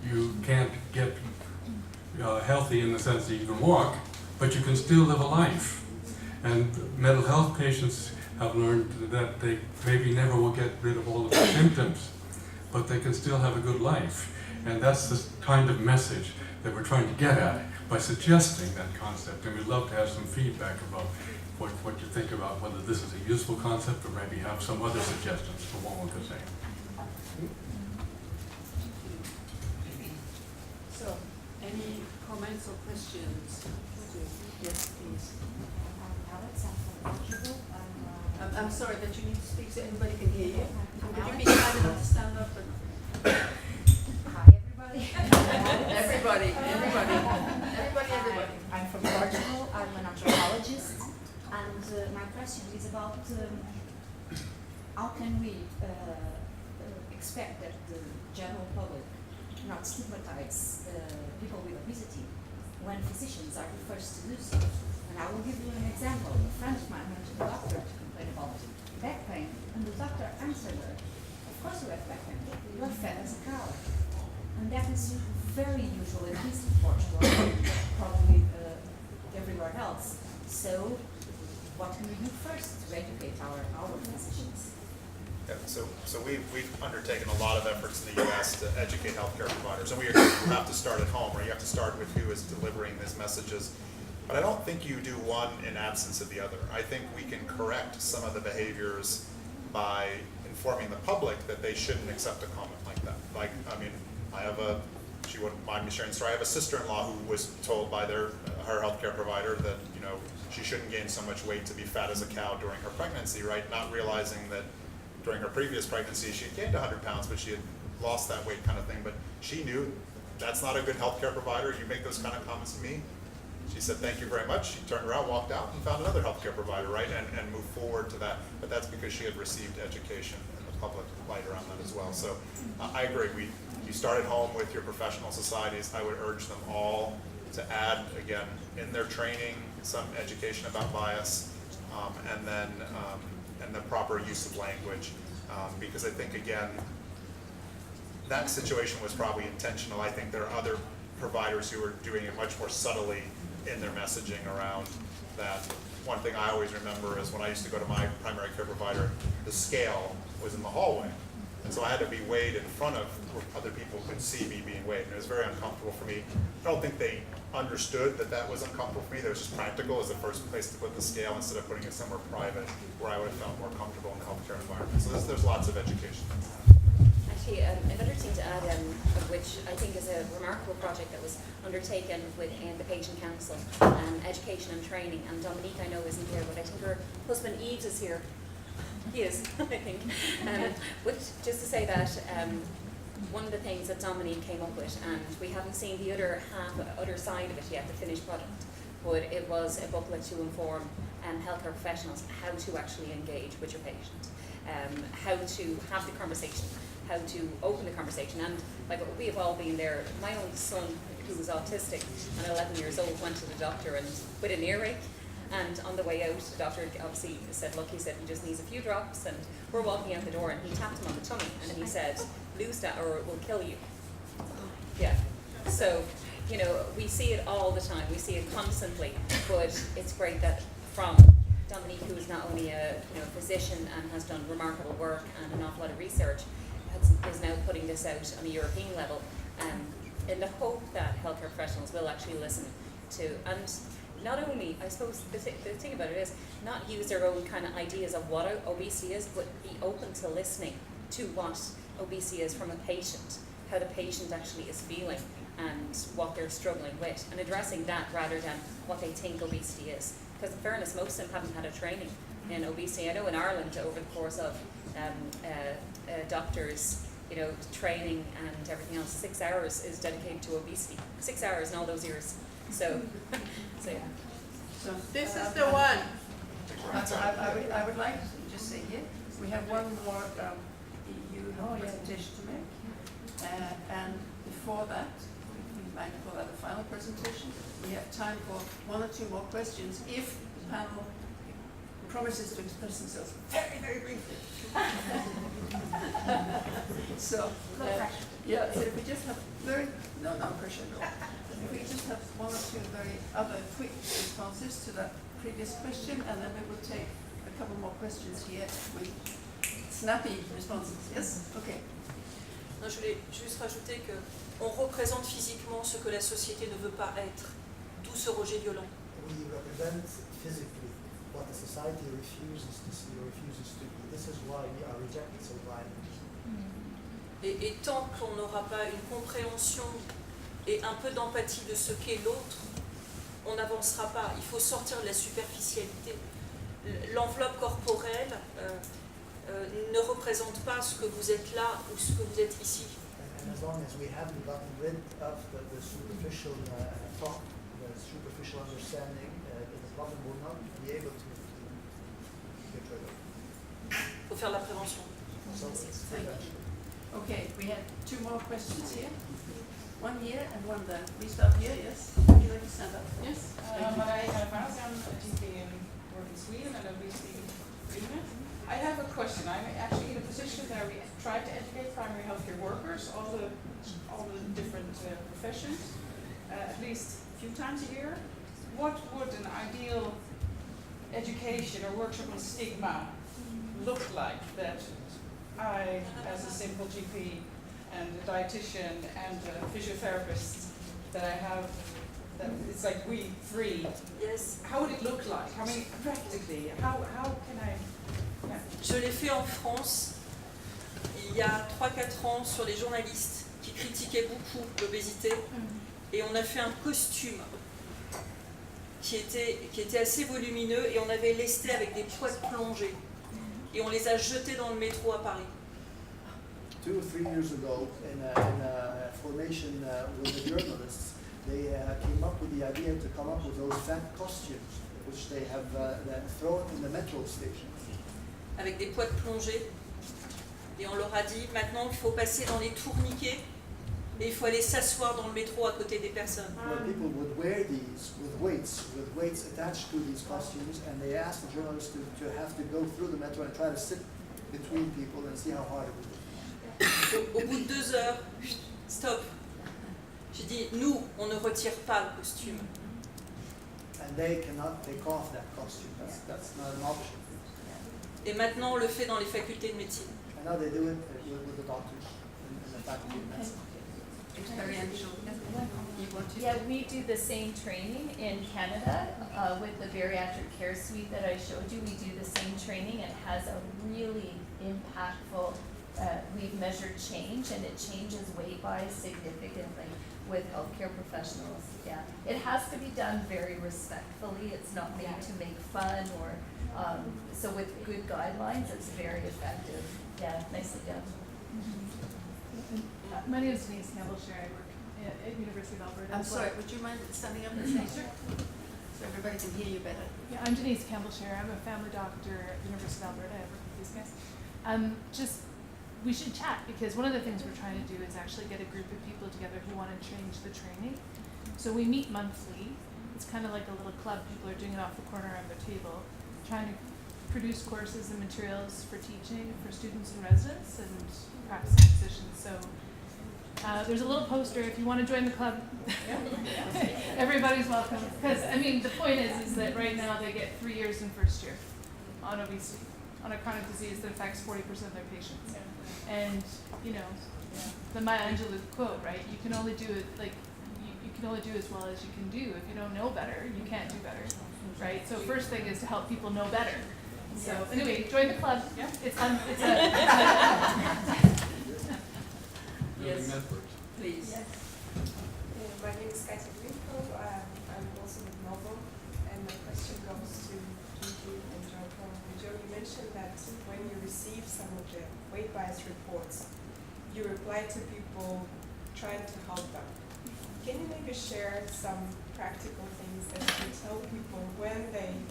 you can't get healthy in the sense that you can walk, but you can still live a life. And mental health patients have learned that they maybe never will get rid of all of the symptoms, but they can still have a good life. And that's the kind of message that we're trying to get at by suggesting that concept. And we'd love to have some feedback about what you think about whether this is a useful concept, or maybe have some other suggestions for what one could say. So, any comments or questions? Yes, please. I'm sorry that you need to speak so everybody can hear you. Would you be kind enough to stand up and... Hi, everybody. Everybody. I'm from Portugal. I'm an anthropologist, and my question is about how can we expect that the general public not stigmatize people with obesity when physicians are the first to do so. And I will give you an example. A friend of mine went to the doctor to complain about back pain, and the doctor answered her, "Of course you have back pain. You are fat as a cow." And that is very usual, at least in Portugal, probably everywhere else. So, what can we do first to educate our physicians? Yeah, so we've undertaken a lot of efforts in the U.S. to educate healthcare providers, and you have to start at home, or you have to start with who is delivering these messages. But I don't think you do one in absence of the other. I think we can correct some of the behaviors by informing the public that they shouldn't accept a comment like that. Like, I mean, she wouldn't mind me sharing the story. I have a sister-in-law who was told by her healthcare provider that, you know, she shouldn't gain so much weight to be fat as a cow during her pregnancy, right? Not realizing that during her previous pregnancy, she had gained 100 pounds, but she had lost that weight kind of thing. But she knew that's not a good healthcare provider. You make those kind of comments to me. She said, "Thank you very much." She turned around, walked out, and found another healthcare provider, right? And moved forward to that. But that's because she had received education in the public light around that as well. So I agree. You start at home with your professional societies. I would urge them all to add, again, in their training, some education about bias, and then and the proper use of language. Because I think, again, that situation was probably intentional. I think there are other providers who are doing it much more subtly in their messaging around that. One thing I always remember is when I used to go to my primary care provider, the scale was in the hallway. And so I had to be weighed in front of where other people could see me being weighed. And it was very uncomfortable for me. I don't think they understood that that was uncomfortable for me. That was just practical as the first place to put the scale instead of putting it somewhere private where I would have felt more comfortable in the healthcare environment. So there's lots of education. Actually, another thing to add, which I think is a remarkable project that was undertaken within the Patient Council, education and training. And Dominique, I know, isn't here, but I think her husband Yves is here. He is, I think. But just to say that one of the things that Dominique came up with, and we haven't seen the other side of it yet, the finished product, but it was a booklet to inform healthcare professionals how to actually engage with your patient, how to have the conversation, how to open the conversation. And like we have all been there. My own son, who was autistic and 11 years old, went to the doctor and with an earache. And on the way out, the doctor obviously said, "Look," he said, "he just needs a few drops." And we're walking out the door, and he tapped him on the tummy, and then he said, "Lose that, or it will kill you." Yeah. So, you know, we see it all the time. We see it constantly. But it's great that from Dominique, who is not only a physician and has done remarkable work and an awful lot of research, is now putting this out on a European level, in the hope that healthcare professionals will actually listen to, and not only, I suppose, the thing about it is not use their own kind of ideas of what obesity is, but be open to listening to what obesity is from a patient, how the patient actually is feeling and what they're struggling with, and addressing that rather than what they think obesity is. Because in fairness, most of them haven't had a training in obesity. I know in Ireland, over the course of doctors, training and everything else, 6 hours is dedicated to obesity. 6 hours in all those years. So yeah. So, This is the one. I would like to just say here, we have one more EU presentation to make. And before that, we might call that a final presentation. We have time for one or two more questions if the panel promises to express themselves very, very briefly. So, yeah, so if we just have no pressure at all. If we just have one or two very other quick responses to that previous question, and then we will take a couple more questions here with snappy responses. Yes? Okay. Non, je voulais juste rajouter que on représente physiquement ce que la société ne veut pas être, d'où ce rejet violent. We represent physically what the society refuses to see or refuses to be. This is why we are rejected so violently. Et tant qu'on n'aura pas une compréhension et un peu d'empathie de ce qu'est l'autre, on n'avancera pas. Il faut sortir de la superficialité. L'enveloppe corporelle ne représente pas ce que vous êtes là ou ce que vous êtes ici. And as long as we haven't gotten rid of the superficial talk, the superficial understanding, the problem will not be able to get rid of. Il faut faire la prévention. So it's prevention. Okay, we have two more questions here. One here and one there. We start here, yes? Would you like to stand up? Yes, Marije Galafaz, I'm a GP and work in Sweden and obesity treatment. I have a question. I'm actually in a position where we try to educate primary healthcare workers, all the different professions, at least a few times a year. What would an ideal education or workshop on stigma look like that I, as a simple GP and a dietitian and a physiotherapist, that I have, that it's like we three. Yes. How would it look like? I mean, practically, how can I? Yeah. Je l'ai fait en France il y a 3-4 ans sur les journalistes qui critiquaient beaucoup l'obésité et on a fait un costume qui était assez volumineux et on avait lesté avec des poids de plongée et on les a jetés dans le métro à Paris. 2 or 3 years ago, in a formation with the journalists, they came up with the idea to come up with those fat costumes, which they have thrown in the metro stations. Avec des poids de plongée et on leur a dit maintenant il faut passer dans les tourniquets et il faut aller s'asseoir dans le métro à côté des personnes. Where people would wear these with weights attached to these costumes, and they asked the journalists to have to go through the metro and try to sit between people and see how hard it would be. Au bout de 2 heures, stop. J'ai dit nous on ne retire pas le costume. And they cannot take off that costume. That's not an option. Et maintenant on le fait dans les facultés de médecine. And now they do it with the doctors in the faculty of medicine. Experiential. You want to? Yeah, we do the same training in Canada with the bariatric care suite that I showed you. We do the same training. It has a really impactful, we've measured change, and it changes weight bias significantly with healthcare professionals. Yeah, it has to be done very respectfully. It's not made to make fun or, so with good guidelines, it's very effective. Yeah, nicely done. My name is Denise Campbell-Sher. I work at University of Alberta. I'm sorry, would you mind standing up and saying so everybody can hear you better? Yeah, I'm Denise Campbell-Sher. I'm a family doctor at the University of Alberta. I work with these guys. We should chat because one of the things we're trying to do is actually get a group of people together who want to change the training. So we meet monthly. It's kind of like a little club. People are doing it off the corner of their table, trying to produce courses and materials for teaching for students and residents and practicing physicians. So there's a little poster if you want to join the club. Everybody's welcome. Because I mean, the point is that right now they get 3 years in first year on obesity, on a chronic disease that affects 40% of their patients. And you know, the Maya Angelou quote, right? You can only do it like you can only do as well as you can do. If you don't know better, you can't do better, right? So first thing is to help people know better. So anyway, join the club. Yeah, it's Yes. Networks. Please. Yes. My name is Katia Greenko. I'm also with Novo, and my question goes to Gigi and Joe. Joe, you mentioned that when you receive some of the weight bias reports, you reply to people trying to help them. Can you maybe share some practical things that you can tell people when they've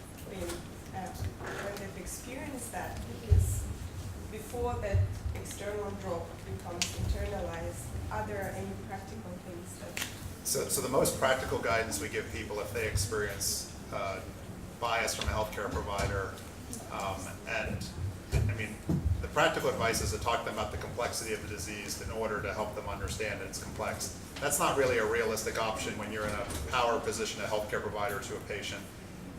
experienced that? Because before that external drop becomes internalized, are there any practical things that... So the most practical guidance we give people if they experience bias from a healthcare provider And I mean, the practical advice is to talk to them about the complexity of the disease in order to help them understand it's complex. That's not really a realistic option when you're in a power position, a healthcare provider to a patient.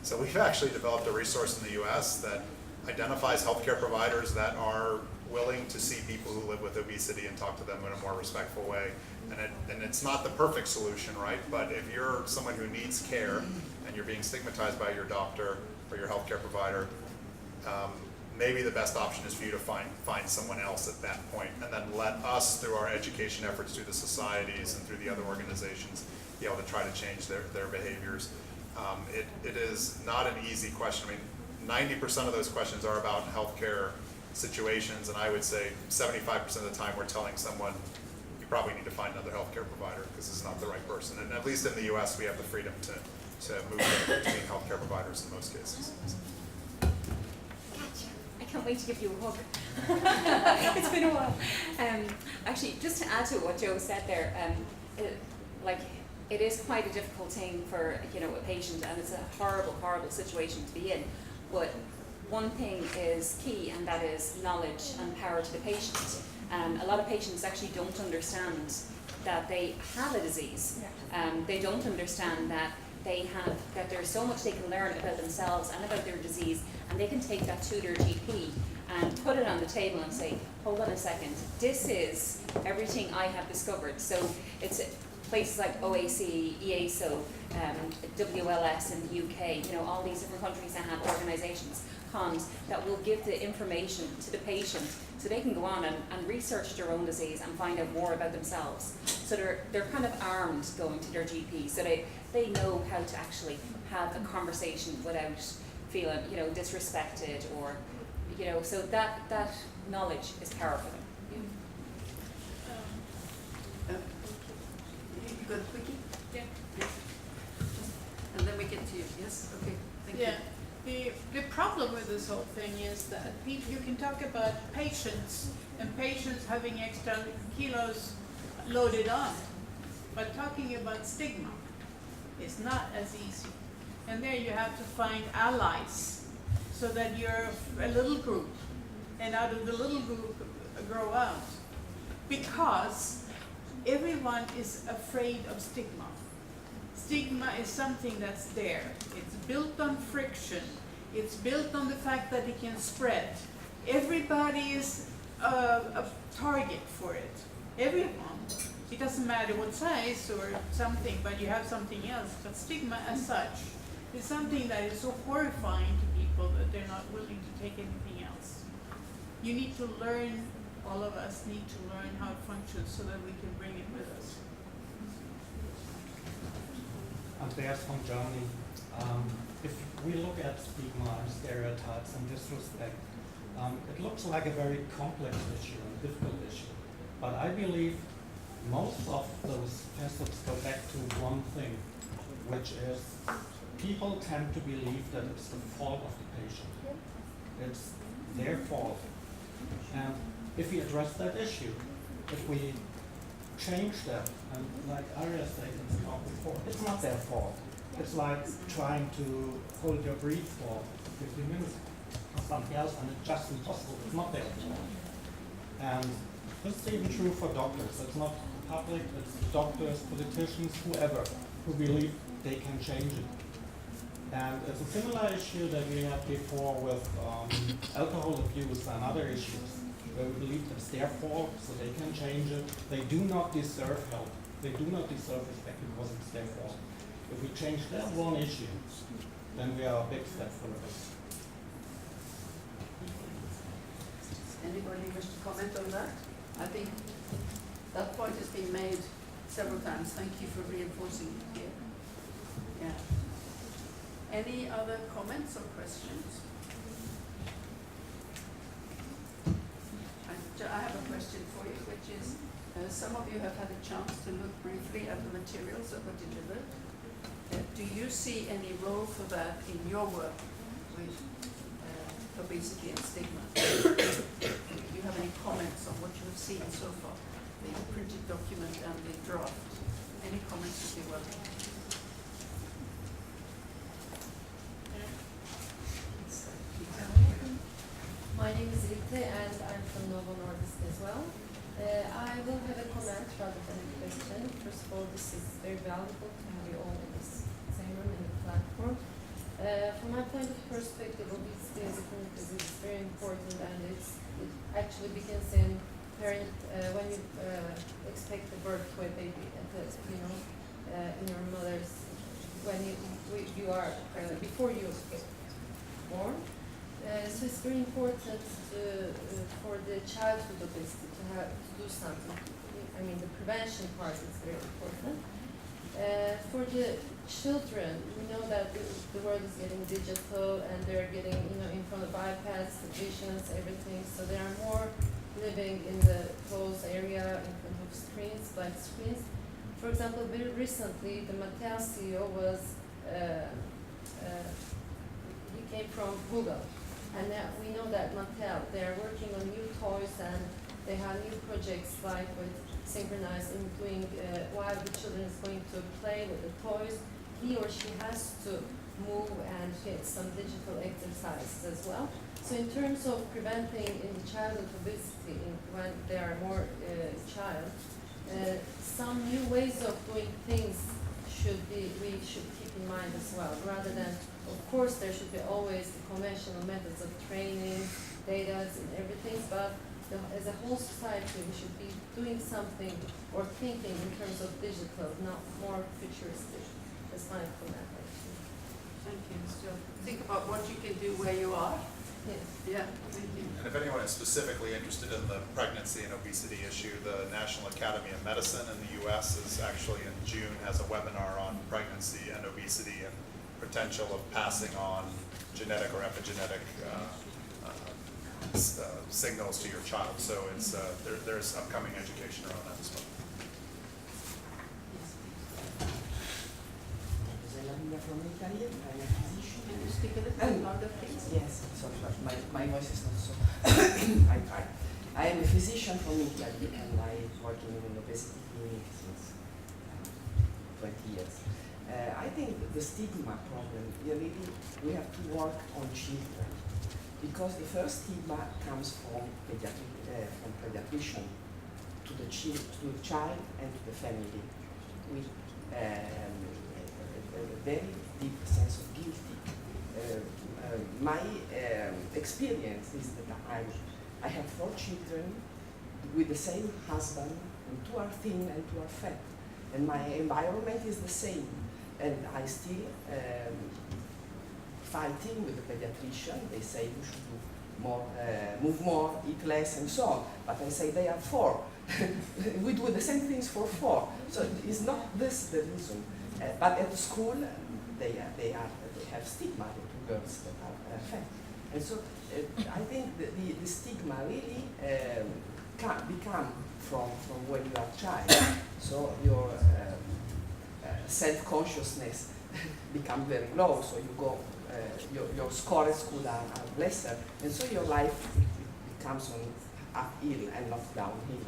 So we've actually developed a resource in the US that identifies healthcare providers that are willing to see people who live with obesity and talk to them in a more respectful way. And it's not the perfect solution, right? But if you're someone who needs care and you're being stigmatized by your doctor or your healthcare provider, maybe the best option is for you to find someone else at that point, and then let us, through our education efforts through the societies and through the other organizations, be able to try to change their behaviors. It is not an easy question. I mean, 90% of those questions are about healthcare situations, and I would say 75% of the time we're telling someone, you probably need to find another healthcare provider because this is not the right person. And at least in the US, we have the freedom to move between healthcare providers in most cases. I can't wait to give you a hug. It's been a while. Actually, just to add to what Joe said there, it is quite a difficult thing for a patient, and it's a horrible, horrible situation to be in. But one thing is key, and that is knowledge and power to the patient. A lot of patients actually don't understand that they have a disease. They don't understand that that there's so much they can learn about themselves and about their disease, and they can take that to their GP and put it on the table and say, hold on a second, this is everything I have discovered. So it's places like OAC, EASO, WLS in the UK, all these different countries that have organizations, COMS, that will give the information to the patient so they can go on and research their own disease and find out more about themselves. So they're kind of armed going to their GP, so they know how to actually have a conversation without feeling, disrespected or, so that knowledge is powerful. You got a quickie? Yeah. And then we get to you. Yes? Okay. Thank you. The problem with this whole thing is that you can talk about patients and patients having extra kilos loaded on, but talking about stigma is not as easy. And there you have to find allies so that you're a little group, and out of the little group grow out. Because everyone is afraid of stigma. Stigma is something that's there. It's built on friction. It's built on the fact that it can spread. Everybody is a target for it. Everyone. It doesn't matter what size or something, but you have something else. But stigma as such is something that is so horrifying to people that they're not willing to take anything else. You need to learn, all of us need to learn how it functions so that we can bring it with us. Andreas from Germany. If we look at stigma and stereotypes and disrespect, it looks like a very complex issue and a difficult issue. But I believe most of those facets go back to one thing, which is people tend to believe that it's the fault of the patient. It's their fault. And if we address that issue, if we change that, and like Arya said in the talk before, it's not their fault. It's like trying to hold your breath for 15 minutes or something else, and it's just impossible. It's not their fault. And this is even true for doctors. It's not the public, it's doctors, politicians, whoever, who believe they can change it. And it's a similar issue that we had before with alcohol abuse and other issues, where we believe it's their fault, so they can change it. They do not deserve help. They do not deserve respect because it's their fault. If we change that one issue, then we are a big step forward. Anybody wish to comment on that? I think that point has been made several times. Thank you for reinforcing it here. Yeah. Any other comments or questions? I have a question for you, which is, some of you have had a chance to look briefly at the materials that were delivered. Do you see any role for that in your work with obesity and stigma? Do you have any comments on what you have seen so far, the printed document and the draft? Any comments would be welcome. My name is Rite and I'm from Novo Nordisk as well. I will have a comment rather than a question. First of all, this is very valuable to have you all in this same room in the platform. From my point of perspective, obesity as a chronic disease is very important, and it actually begins in parent when you expect the birth to a baby, in your mother's when you are before you get born. So it's very important for the childhood obesity to do something. I mean, the prevention part is very important. For the children, we know that the world is getting digital and they're getting, in front of iPads, televisions, everything. So they are more living in the closed area in front of screens, black screens. For example, very recently, the Mattel CEO he came from Google. And now we know that Mattel, they are working on new toys and they have new projects like with synchronized in doing while the children is going to play with the toys, he or she has to move and get some digital exercises as well. So in terms of preventing in the childhood obesity when they are more child, some new ways of doing things we should keep in mind as well, rather than, of course, there should be always the conventional methods of training, data and everything, but as a whole society, we should be doing something or thinking in terms of digital, not more futuristic. That's my comment, actually. Thank you. So think about what you can do where you are. Yes. Yeah, thank you. And if anyone is specifically interested in the pregnancy and obesity issue, the National Academy of Medicine in the US is actually in June has a webinar on pregnancy and obesity and potential of passing on genetic or epigenetic signals to your child. So it's there's upcoming education around that as well. From Italy, I'm a physician. Can you speak a little louder, please? Yes, sorry, my voice is not so. I try. I am a physician from Italy and I work in an obesity clinic since 20 years. I think the stigma problem, really, we have to work on children because the first stigma comes from pediatrician to the child and to the family with a very deep sense of guilty. My experience is that I have 4 children with the same husband, and 2 are thin and 2 are fat. And my environment is the same. And I still fighting with the pediatrician. They say you should do more, move more, eat less, and so on. But I say they are 4. We do the same things for 4. So it's not this the reason. But at school, they have stigma, the 2 girls that are fat. And so I think the stigma really can become from when you are a child. So your self-consciousness become very low. So you go, your score at school are lesser. And so your life becomes on uphill and not downhill.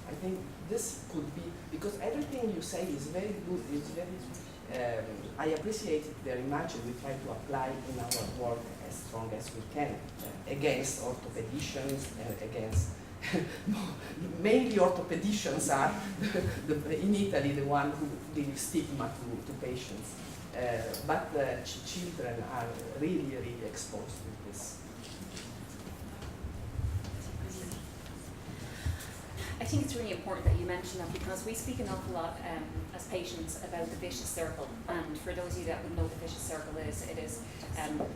I think this could be, because everything you say is very good, it's very, I appreciate it very much, and we try to apply in our work as strong as we can against orthopedicians, against, mainly orthopedicians are, in Italy, the one who give stigma to patients. But children are really, really exposed to this. I think it's really important that you mention that because we speak an awful lot as patients about the vicious circle, and for those of you that would know what the vicious circle is, it is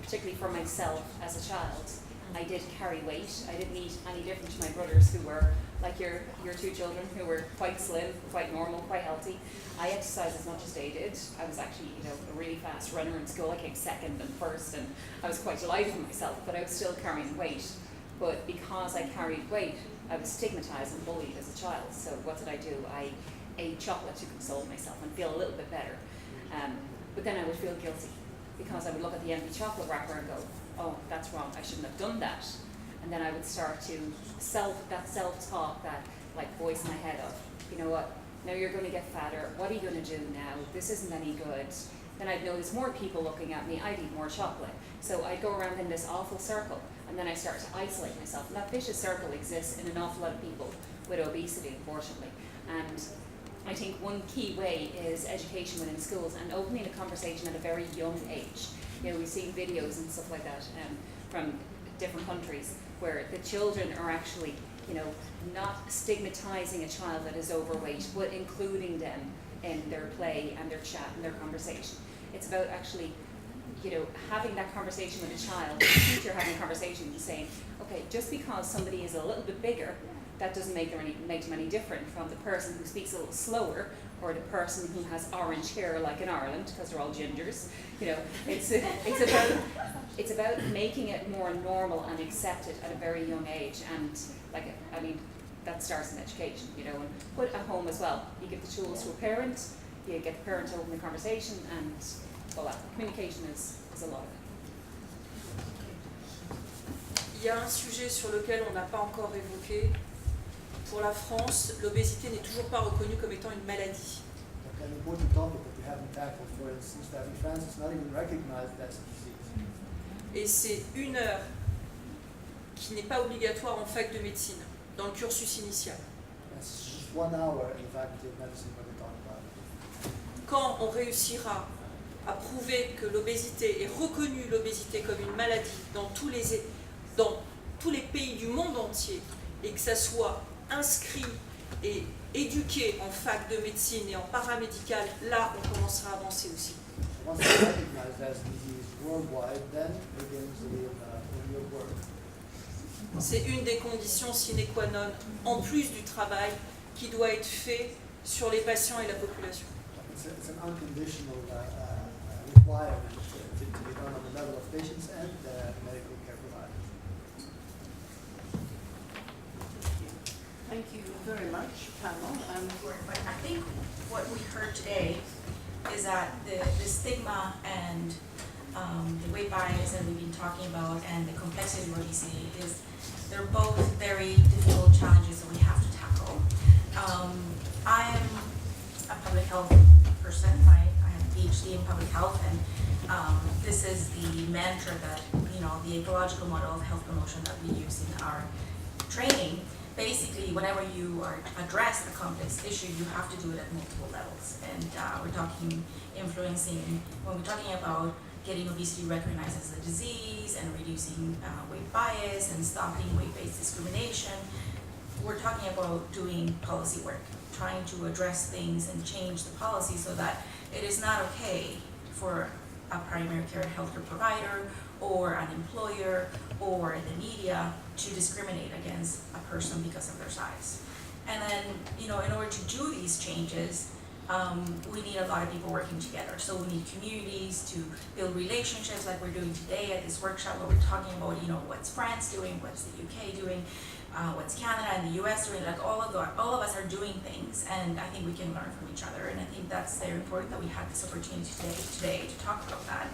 particularly for myself as a child, I did carry weight. I didn't eat any different to my brothers who were like your 2 children who were quite slim, quite normal, quite healthy. I exercised as much as they did. I was actually, a really fast runner in school. I came second and first, and I was quite delighted with myself, but I was still carrying weight. But because I carried weight, I was stigmatized and bullied as a child. So what did I do? I ate chocolate to console myself and feel a little bit better. But then I would feel guilty because I would look at the empty chocolate wrapper and go, oh, that's wrong, I shouldn't have done that. And then I would start to self-talk, that like voice in my head of, you know what, now you're going to get fatter, what are you going to do now, this isn't any good, then I'd notice more people looking at me, I'd eat more chocolate. So I'd go around in this awful circle, and then I start to isolate myself. And that vicious circle exists in an awful lot of people with obesity, unfortunately. And I think one key way is education within schools and opening a conversation at a very young age. You know, we've seen videos and stuff like that from different countries where the children are actually, you know, not stigmatizing a child that is overweight, but including them in their play and their chat and their conversation. It's about actually, you know, having that conversation with a child, the teacher having a conversation and saying, okay, just because somebody is a little bit bigger, that doesn't make them any different from the person who speaks a little slower, or the person who has orange hair like in Ireland, because they're all gingers. You know, it's about making it more normal and accepted at a very young age. And like, I mean, that starts in education, you know, and put at home as well. You give the tools to a parent, you get the parent to open the conversation, and voilà, communication is a lot of it. Il y a un sujet sur lequel on n'a pas encore évoqué. Pour la France, l'obésité n'est toujours pas reconnue comme étant une maladie. Okay, an important topic that we haven't tackled, for instance, that in France it's not even recognized as a disease. Et c'est 1 heure qui n'est pas obligatoire en fac de médecine, dans le cursus initial. It's just 1 hour in faculty of medicine when we talk about it. Quand on réussira à prouver que l'obésité est reconnue, l'obésité comme une maladie dans tous les pays du monde entier, et que ça soit inscrit et éduqué en fac de médecine et en paramédical, là on commencera à avancer aussi. Once it's recognized as a disease worldwide, then begins the real work. C'est une des conditions sine qua non, en plus du travail qui doit être fait sur les patients et la population. It's an unconditional requirement to be done on the level of patients and medical care providers. Thank you very much, panel. But I think what we heard today is that the stigma and the weight bias that we've been talking about and the complexity of obesity they're both very difficult challenges that we have to tackle. I am a public health person. I have a PhD in public health, and this is the mantra that, you know, the ecological model of health promotion that we use in our training. Basically, whenever you address a complex issue, you have to do it at multiple levels. And we're talking influencing, when we're talking about getting obesity recognized as a disease and reducing weight bias and stopping weight-based discrimination, we're talking about doing policy work, trying to address things and change the policy so that it is not okay for a primary care healthcare provider or an employer or the media to discriminate against a person because of their size. And then, you know, in order to do these changes, we need a lot of people working together. So we need communities to build relationships like we're doing today at this workshop where we're talking about, you know, what's France doing, what's the UK doing, what's Canada and the US doing. Like all of us are doing things, and I think we can learn from each other. And I think that's very important that we have this opportunity today to talk about that.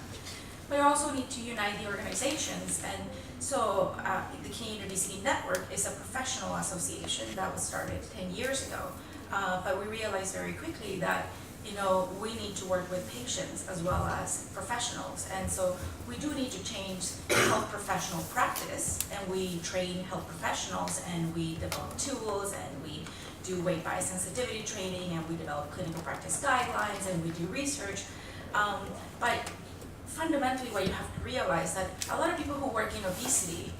But we also need to unite the organizations, and so the Canadian Obesity Network is a professional association that was started 10 years ago. But we realized very quickly that, you know, we need to work with patients as well as professionals. And so we do need to change health professional practice, and we train health professionals, and we develop tools, and we do weight bias sensitivity training, and we develop clinical practice guidelines, and we do research. But fundamentally what you have to realize that a lot of people who work in obesity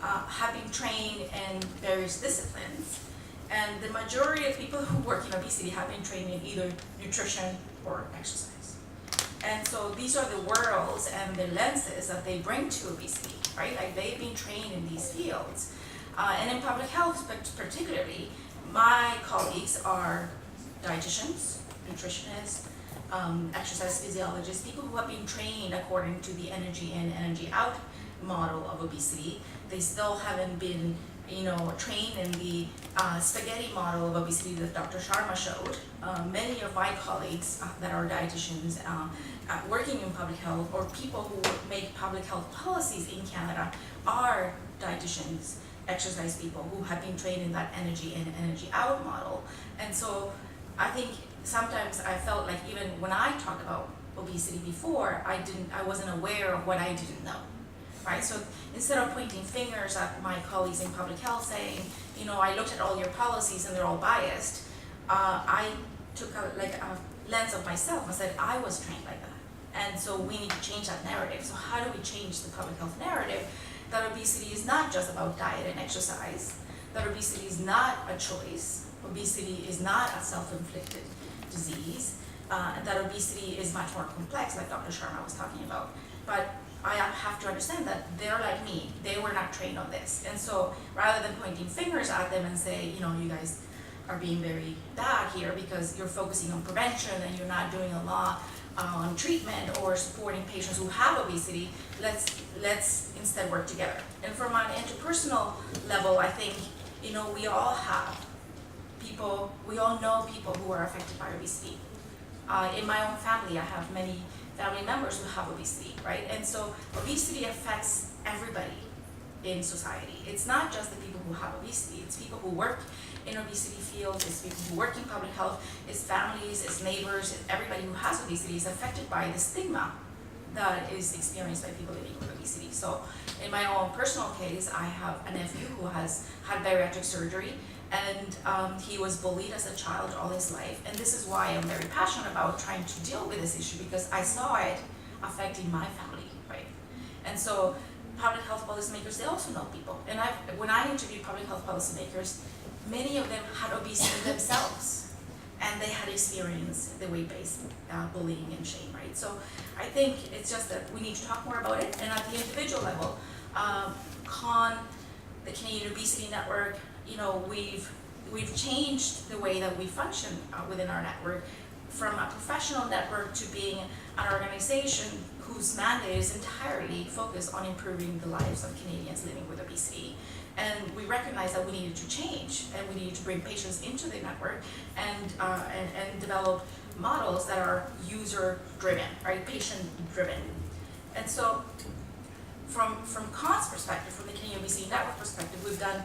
have been trained in various disciplines. And the majority of people who work in obesity have been trained in either nutrition or exercise. And so these are the worlds and the lenses that they bring to obesity, right? Like they've been trained in these fields. And in public health particularly, my colleagues are dietitians, nutritionists, exercise physiologists, people who have been trained according to the energy in, energy out model of obesity. They still haven't been, you know, trained in the spaghetti model of obesity that Dr. Sharma showed. Many of my colleagues that are dietitians working in public health, or people who make public health policies in Canada, are dietitians, exercise people who have been trained in that energy in, energy out model. And so I think sometimes I felt like even when I talk about obesity before, I wasn't aware of what I didn't know, right? So instead of pointing fingers at my colleagues in public health saying, you know, I looked at all your policies and they're all biased, I took a lens of myself and said, I was trained like that. And so we need to change that narrative. So how do we change the public health narrative that obesity is not just about diet and exercise, that obesity is not a choice, obesity is not a self-inflicted disease, that obesity is much more complex, like Dr. Sharma was talking about. But I have to understand that they're like me, they were not trained on this. And so rather than pointing fingers at them and say, you know, you guys are being very bad here because you're focusing on prevention and you're not doing a lot on treatment or supporting patients who have obesity, let's instead work together. And from an interpersonal level, I think, you know, we all know people who are affected by obesity. In my own family, I have many family members who have obesity, right? And so obesity affects everybody in society. It's not just the people who have obesity, it's people who work in obesity fields, it's people who work in public health, it's families, it's neighbors, it's everybody who has obesity is affected by the stigma that is experienced by people living with obesity. So in my own personal case, I have a nephew who has had bariatric surgery, and he was bullied as a child all his life. And this is why I'm very passionate about trying to deal with this issue, because I saw it affecting my family, right? And so public health policymakers, they also know people. And when I interview public health policymakers, many of them had obesity themselves, and they had experienced the weight-based bullying and shame, right? So I think it's just that we need to talk more about it. And at the individual level, the Canadian Obesity Network, you know, we've changed the way that we function within our network from a professional network to being an organization whose mandate is entirely focused on improving the lives of Canadians living with obesity. And we recognize that we needed to change, and we needed to bring patients into the network and develop models that are user-driven, right, patient-driven. And so from CON's perspective, from the Canadian Obesity Network perspective, we've done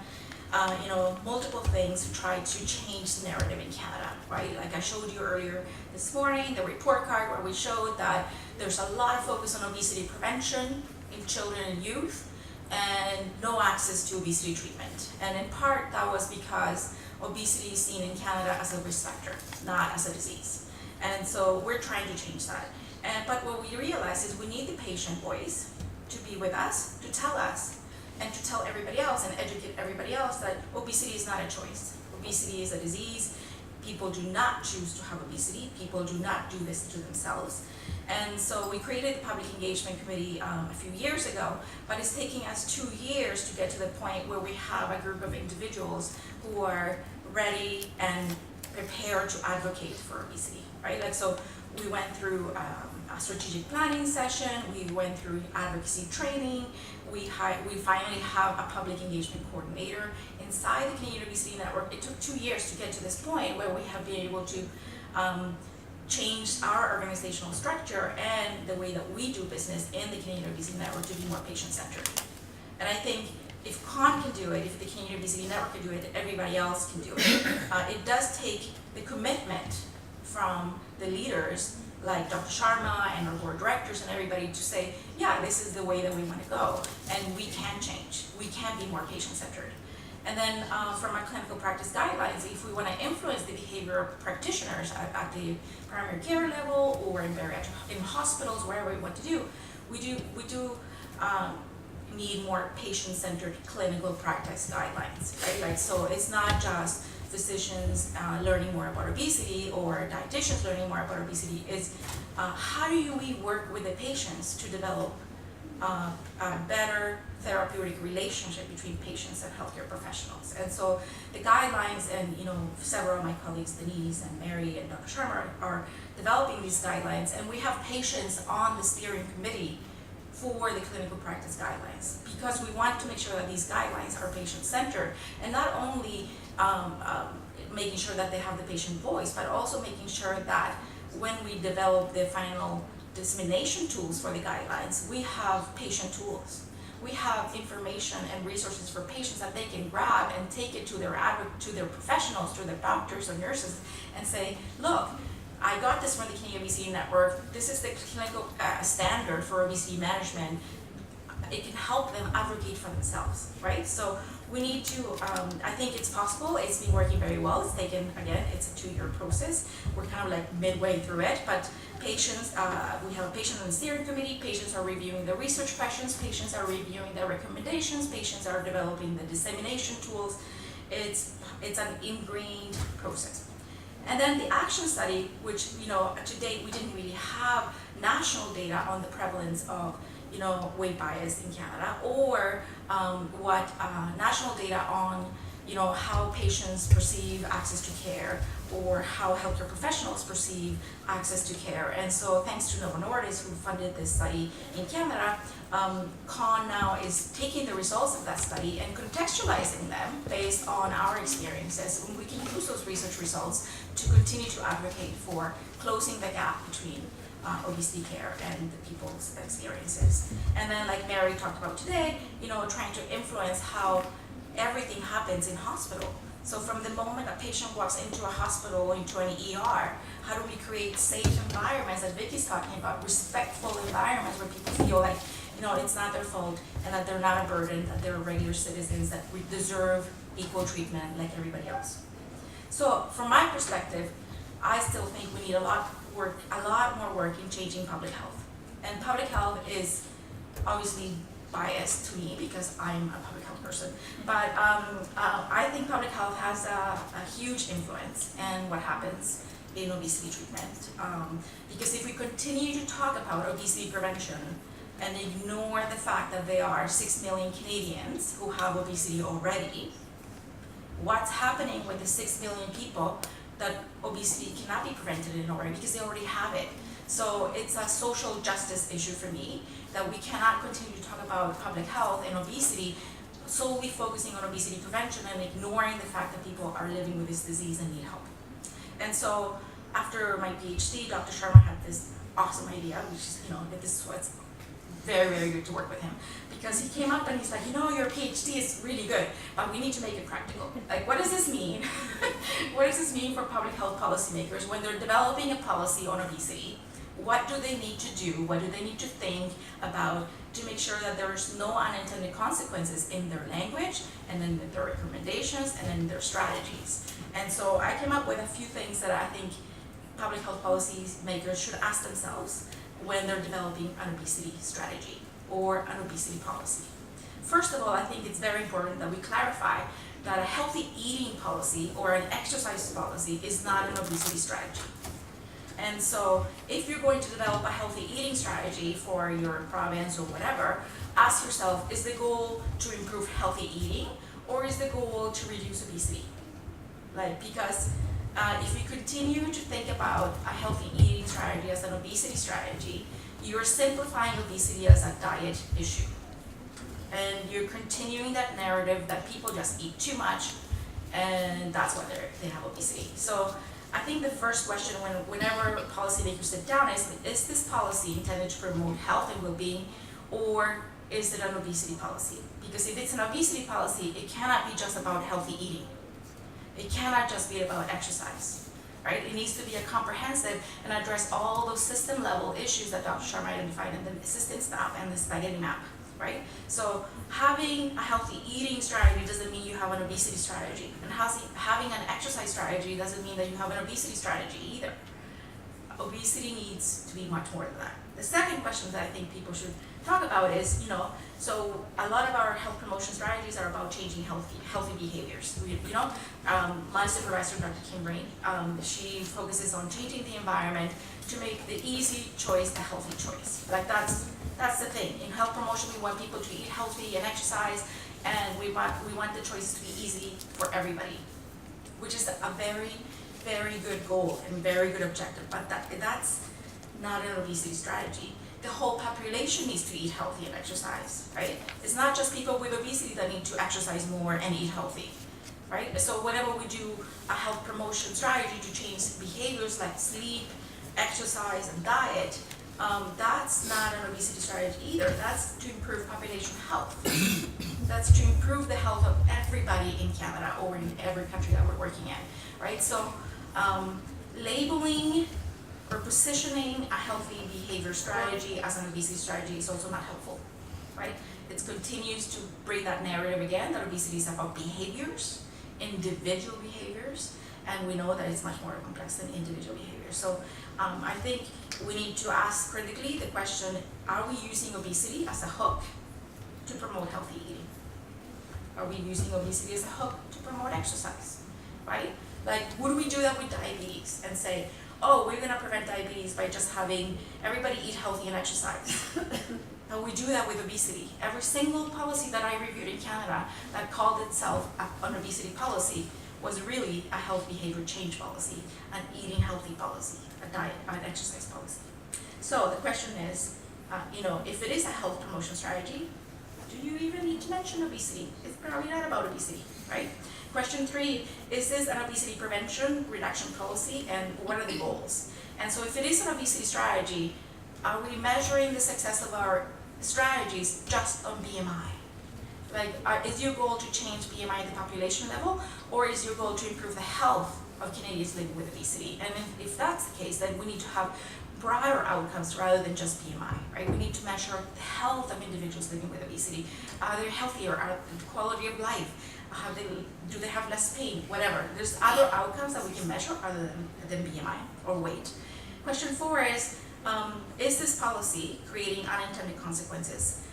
multiple things to try to change the narrative in Canada, right? Like I showed you earlier this morning, the report card where we showed that there's a lot of focus on obesity prevention in children and youth, and no access to obesity treatment. And in part, that was because obesity is seen in Canada as a risk factor, not as a disease. And so we're trying to change that. But what we realized is we need the patient voice to be with us, to tell us, and to tell everybody else and educate everybody else that obesity is not a choice. Obesity is a disease. People do not choose to have obesity. People do not do this to themselves. And so we created the Public Engagement Committee a few years ago, but it's taking us 2 years to get to the point where we have a group of individuals who are ready and prepared to advocate for obesity, right? Like, so we went through a strategic planning session, we went through advocacy training, we finally have a public engagement coordinator inside the Canadian Obesity Network. It took 2 years to get to this point where we have been able to change our organizational structure and the way that we do business in the Canadian Obesity Network to be more patient-centered. And I think if CON can do it, if the Canadian Obesity Network can do it, everybody else can do it. It does take the commitment from the leaders like Dr. Sharma and our board directors and everybody to say, yeah, this is the way that we want to go, and we can change. We can be more patient-centered. And then from our clinical practice guidelines, if we want to influence the behavior of practitioners at the primary care level or in hospitals, wherever we want to do, we do need more patient-centered clinical practice guidelines, right? Like, so it's not just physicians learning more about obesity or dietitians learning more about obesity. It's how do we work with the patients to develop a better therapeutic relationship between patients and healthcare professionals. And so the guidelines, and several of my colleagues, Denise and Mary and Dr. Sharma, are developing these guidelines, and we have patients on the steering committee for the clinical practice guidelines, because we want to make sure that these guidelines are patient-centered, and not only making sure that they have the patient voice, but also making sure that when we develop the final dissemination tools for the guidelines, we have patient tools. We have information and resources for patients that they can grab and take it to their professionals, to their doctors or nurses, and say, look, I got this from the Canadian Obesity Network. This is the clinical standard for obesity management. It can help them advocate for themselves, right? So we need to, I think it's possible. It's been working very well. It's taken, again, it's a 2-year process. We're kind of like midway through it, but patients, we have a patient on the steering committee. Patients are reviewing the research questions. Patients are reviewing the recommendations. Patients are developing the dissemination tools. It's an ingrained process. And then the action study, which, to date, we didn't really have national data on the prevalence of, weight bias in Canada, or national data on, how patients perceive access to care, or how healthcare professionals perceive access to care. And so thanks to Novo Nordisk, who funded this study in Canada, CON now is taking the results of that study and contextualizing them based on our experiences. And we can use those research results to continue to advocate for closing the gap between obesity care and the people's experiences. And then, like Mary talked about today, trying to influence how everything happens in hospital. So from the moment a patient walks into a hospital, into an ER, how do we create safe environments, as Vicky's talking about, respectful environments where people feel like, it's not their fault and that they're not a burden, that they're regular citizens, that we deserve equal treatment like everybody else. So from my perspective, I still think we need a lot more work in changing public health. And public health is obviously biased to me because I'm a public health person. But I think public health has a huge influence in what happens in obesity treatment. Because if we continue to talk about obesity prevention and ignore the fact that there are 6 million Canadians who have obesity already, what's happening with the 6 million people that obesity cannot be prevented in already because they already have it? So it's a social justice issue for me that we cannot continue to talk about public health and obesity solely focusing on obesity prevention and ignoring the fact that people are living with this disease and need help. And so after my PhD, Dr. Sharma had this awesome idea, which is, that this is what's very, very good to work with him, because he came up and he's like, your PhD is really good, but we need to make it practical. Like, what does this mean? What does this mean for public health policymakers when they're developing a policy on obesity? What do they need to do? What do they need to think about to make sure that there's no unintended consequences in their language and in their recommendations and in their strategies? And so I came up with a few things that I think public health policymakers should ask themselves when they're developing an obesity strategy or an obesity policy. First of all, I think it's very important that we clarify that a healthy eating policy or an exercise policy is not an obesity strategy. And so if you're going to develop a healthy eating strategy for your province or whatever, ask yourself, is the goal to improve healthy eating or is the goal to reduce obesity? Because if you continue to think about a healthy eating strategy as an obesity strategy, you're simplifying obesity as a diet issue. And you're continuing that narrative that people just eat too much and that's why they have obesity. So I think the first question whenever policymakers sit down is this policy intended to promote health and well-being, or is it an obesity policy? Because if it's an obesity policy, it cannot be just about healthy eating. It cannot just be about exercise, right? It needs to be a comprehensive and address all those system-level issues that Dr. Sharma identified in the assistant staff and the spaghetti map, right? So having a healthy eating strategy doesn't mean you have an obesity strategy. And having an exercise strategy doesn't mean that you have an obesity strategy either. Obesity needs to be much more than that. The second question that I think people should talk about is, so a lot of our health promotion strategies are about changing healthy behaviors. My supervisor, Dr. Kim Brain, she focuses on changing the environment to make the easy choice a healthy choice. That's the thing. In health promotion, we want people to eat healthy and exercise, and we want the choices to be easy for everybody, which is a very, very good goal and very good objective. But that's not an obesity strategy. The whole population needs to eat healthy and exercise, right? It's not just people with obesity that need to exercise more and eat healthy, right? So whenever we do a health promotion strategy to change behaviors like sleep, exercise, and diet, that's not an obesity strategy either. That's to improve population health. That's to improve the health of everybody in Canada or in every country that we're working in, right? So labeling or positioning a healthy behavior strategy as an obesity strategy is also not helpful, right? It continues to bring that narrative again that obesity is about behaviors, individual behaviors, and we know that it's much more complex than individual behavior. So I think we need to ask critically the question, are we using obesity as a hook to promote healthy eating? Are we using obesity as a hook to promote exercise, right? Like, would we do that with diabetes and say, oh, we're gonna prevent diabetes by just having everybody eat healthy and exercise? And we do that with obesity. Every single policy that I reviewed in Canada that called itself an obesity policy was really a health behavior change policy, an eating healthy policy, a diet, an exercise policy. So the question is, if it is a health promotion strategy, do you even need to mention obesity? It's probably not about obesity, right? Question 3, is this an obesity prevention reduction policy, and what are the goals? And so if it is an obesity strategy, are we measuring the success of our strategies just on BMI? Like, is your goal to change BMI at the population level, or is your goal to improve the health of Canadians living with obesity? And if that's the case, then we need to have broader outcomes rather than just BMI, right? We need to measure the health of individuals living with obesity. Are they healthier? Are the quality of life? Do they have less pain? Whatever. There's other outcomes that we can measure other than BMI or weight. Question 4 is this policy creating unintended consequences,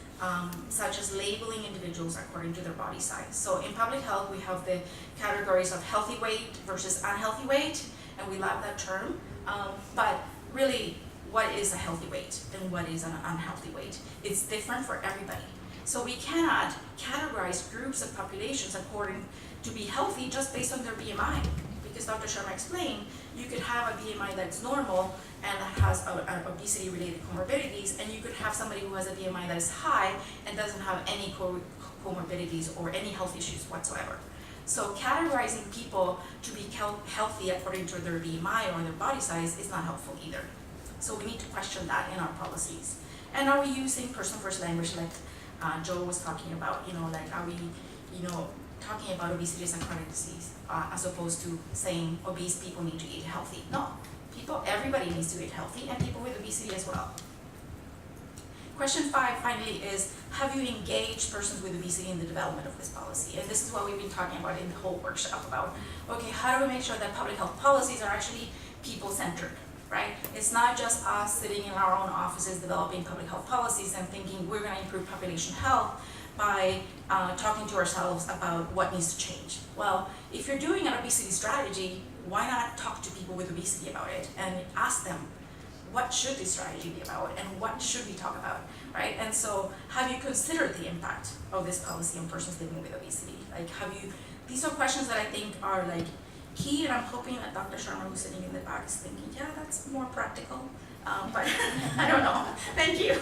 such as labeling individuals according to their body size? So in public health, we have the categories of healthy weight versus unhealthy weight, and we love that term. But really, what is a healthy weight and what is an unhealthy weight? It's different for everybody. So we cannot categorize groups of populations according to be healthy just based on their BMI. Because Dr. Sharma explained, you could have a BMI that's normal and has obesity-related comorbidities, and you could have somebody who has a BMI that is high and doesn't have any comorbidities or any health issues whatsoever. So categorizing people to be healthy according to their BMI or their body size is not helpful either. So we need to question that in our policies. And are we using person-first language like Joe was talking about? Are we, talking about obesity as a chronic disease as opposed to saying obese people need to eat healthy? No, everybody needs to eat healthy, and people with obesity as well. Question 5 finally is, have you engaged persons with obesity in the development of this policy? And this is what we've been talking about in the whole workshop about, okay, how do we make sure that public health policies are actually people-centered, right? It's not just us sitting in our own offices developing public health policies and thinking we're gonna improve population health by talking to ourselves about what needs to change. Well, if you're doing an obesity strategy, why not talk to people with obesity about it and ask them, what should this strategy be about and what should we talk about, right? And so have you considered the impact of this policy on persons living with obesity? These are questions that I think are key, and I'm hoping that Dr. Sharma, who's sitting in the back, is thinking, yeah, that's more practical, but I don't know. Thank you.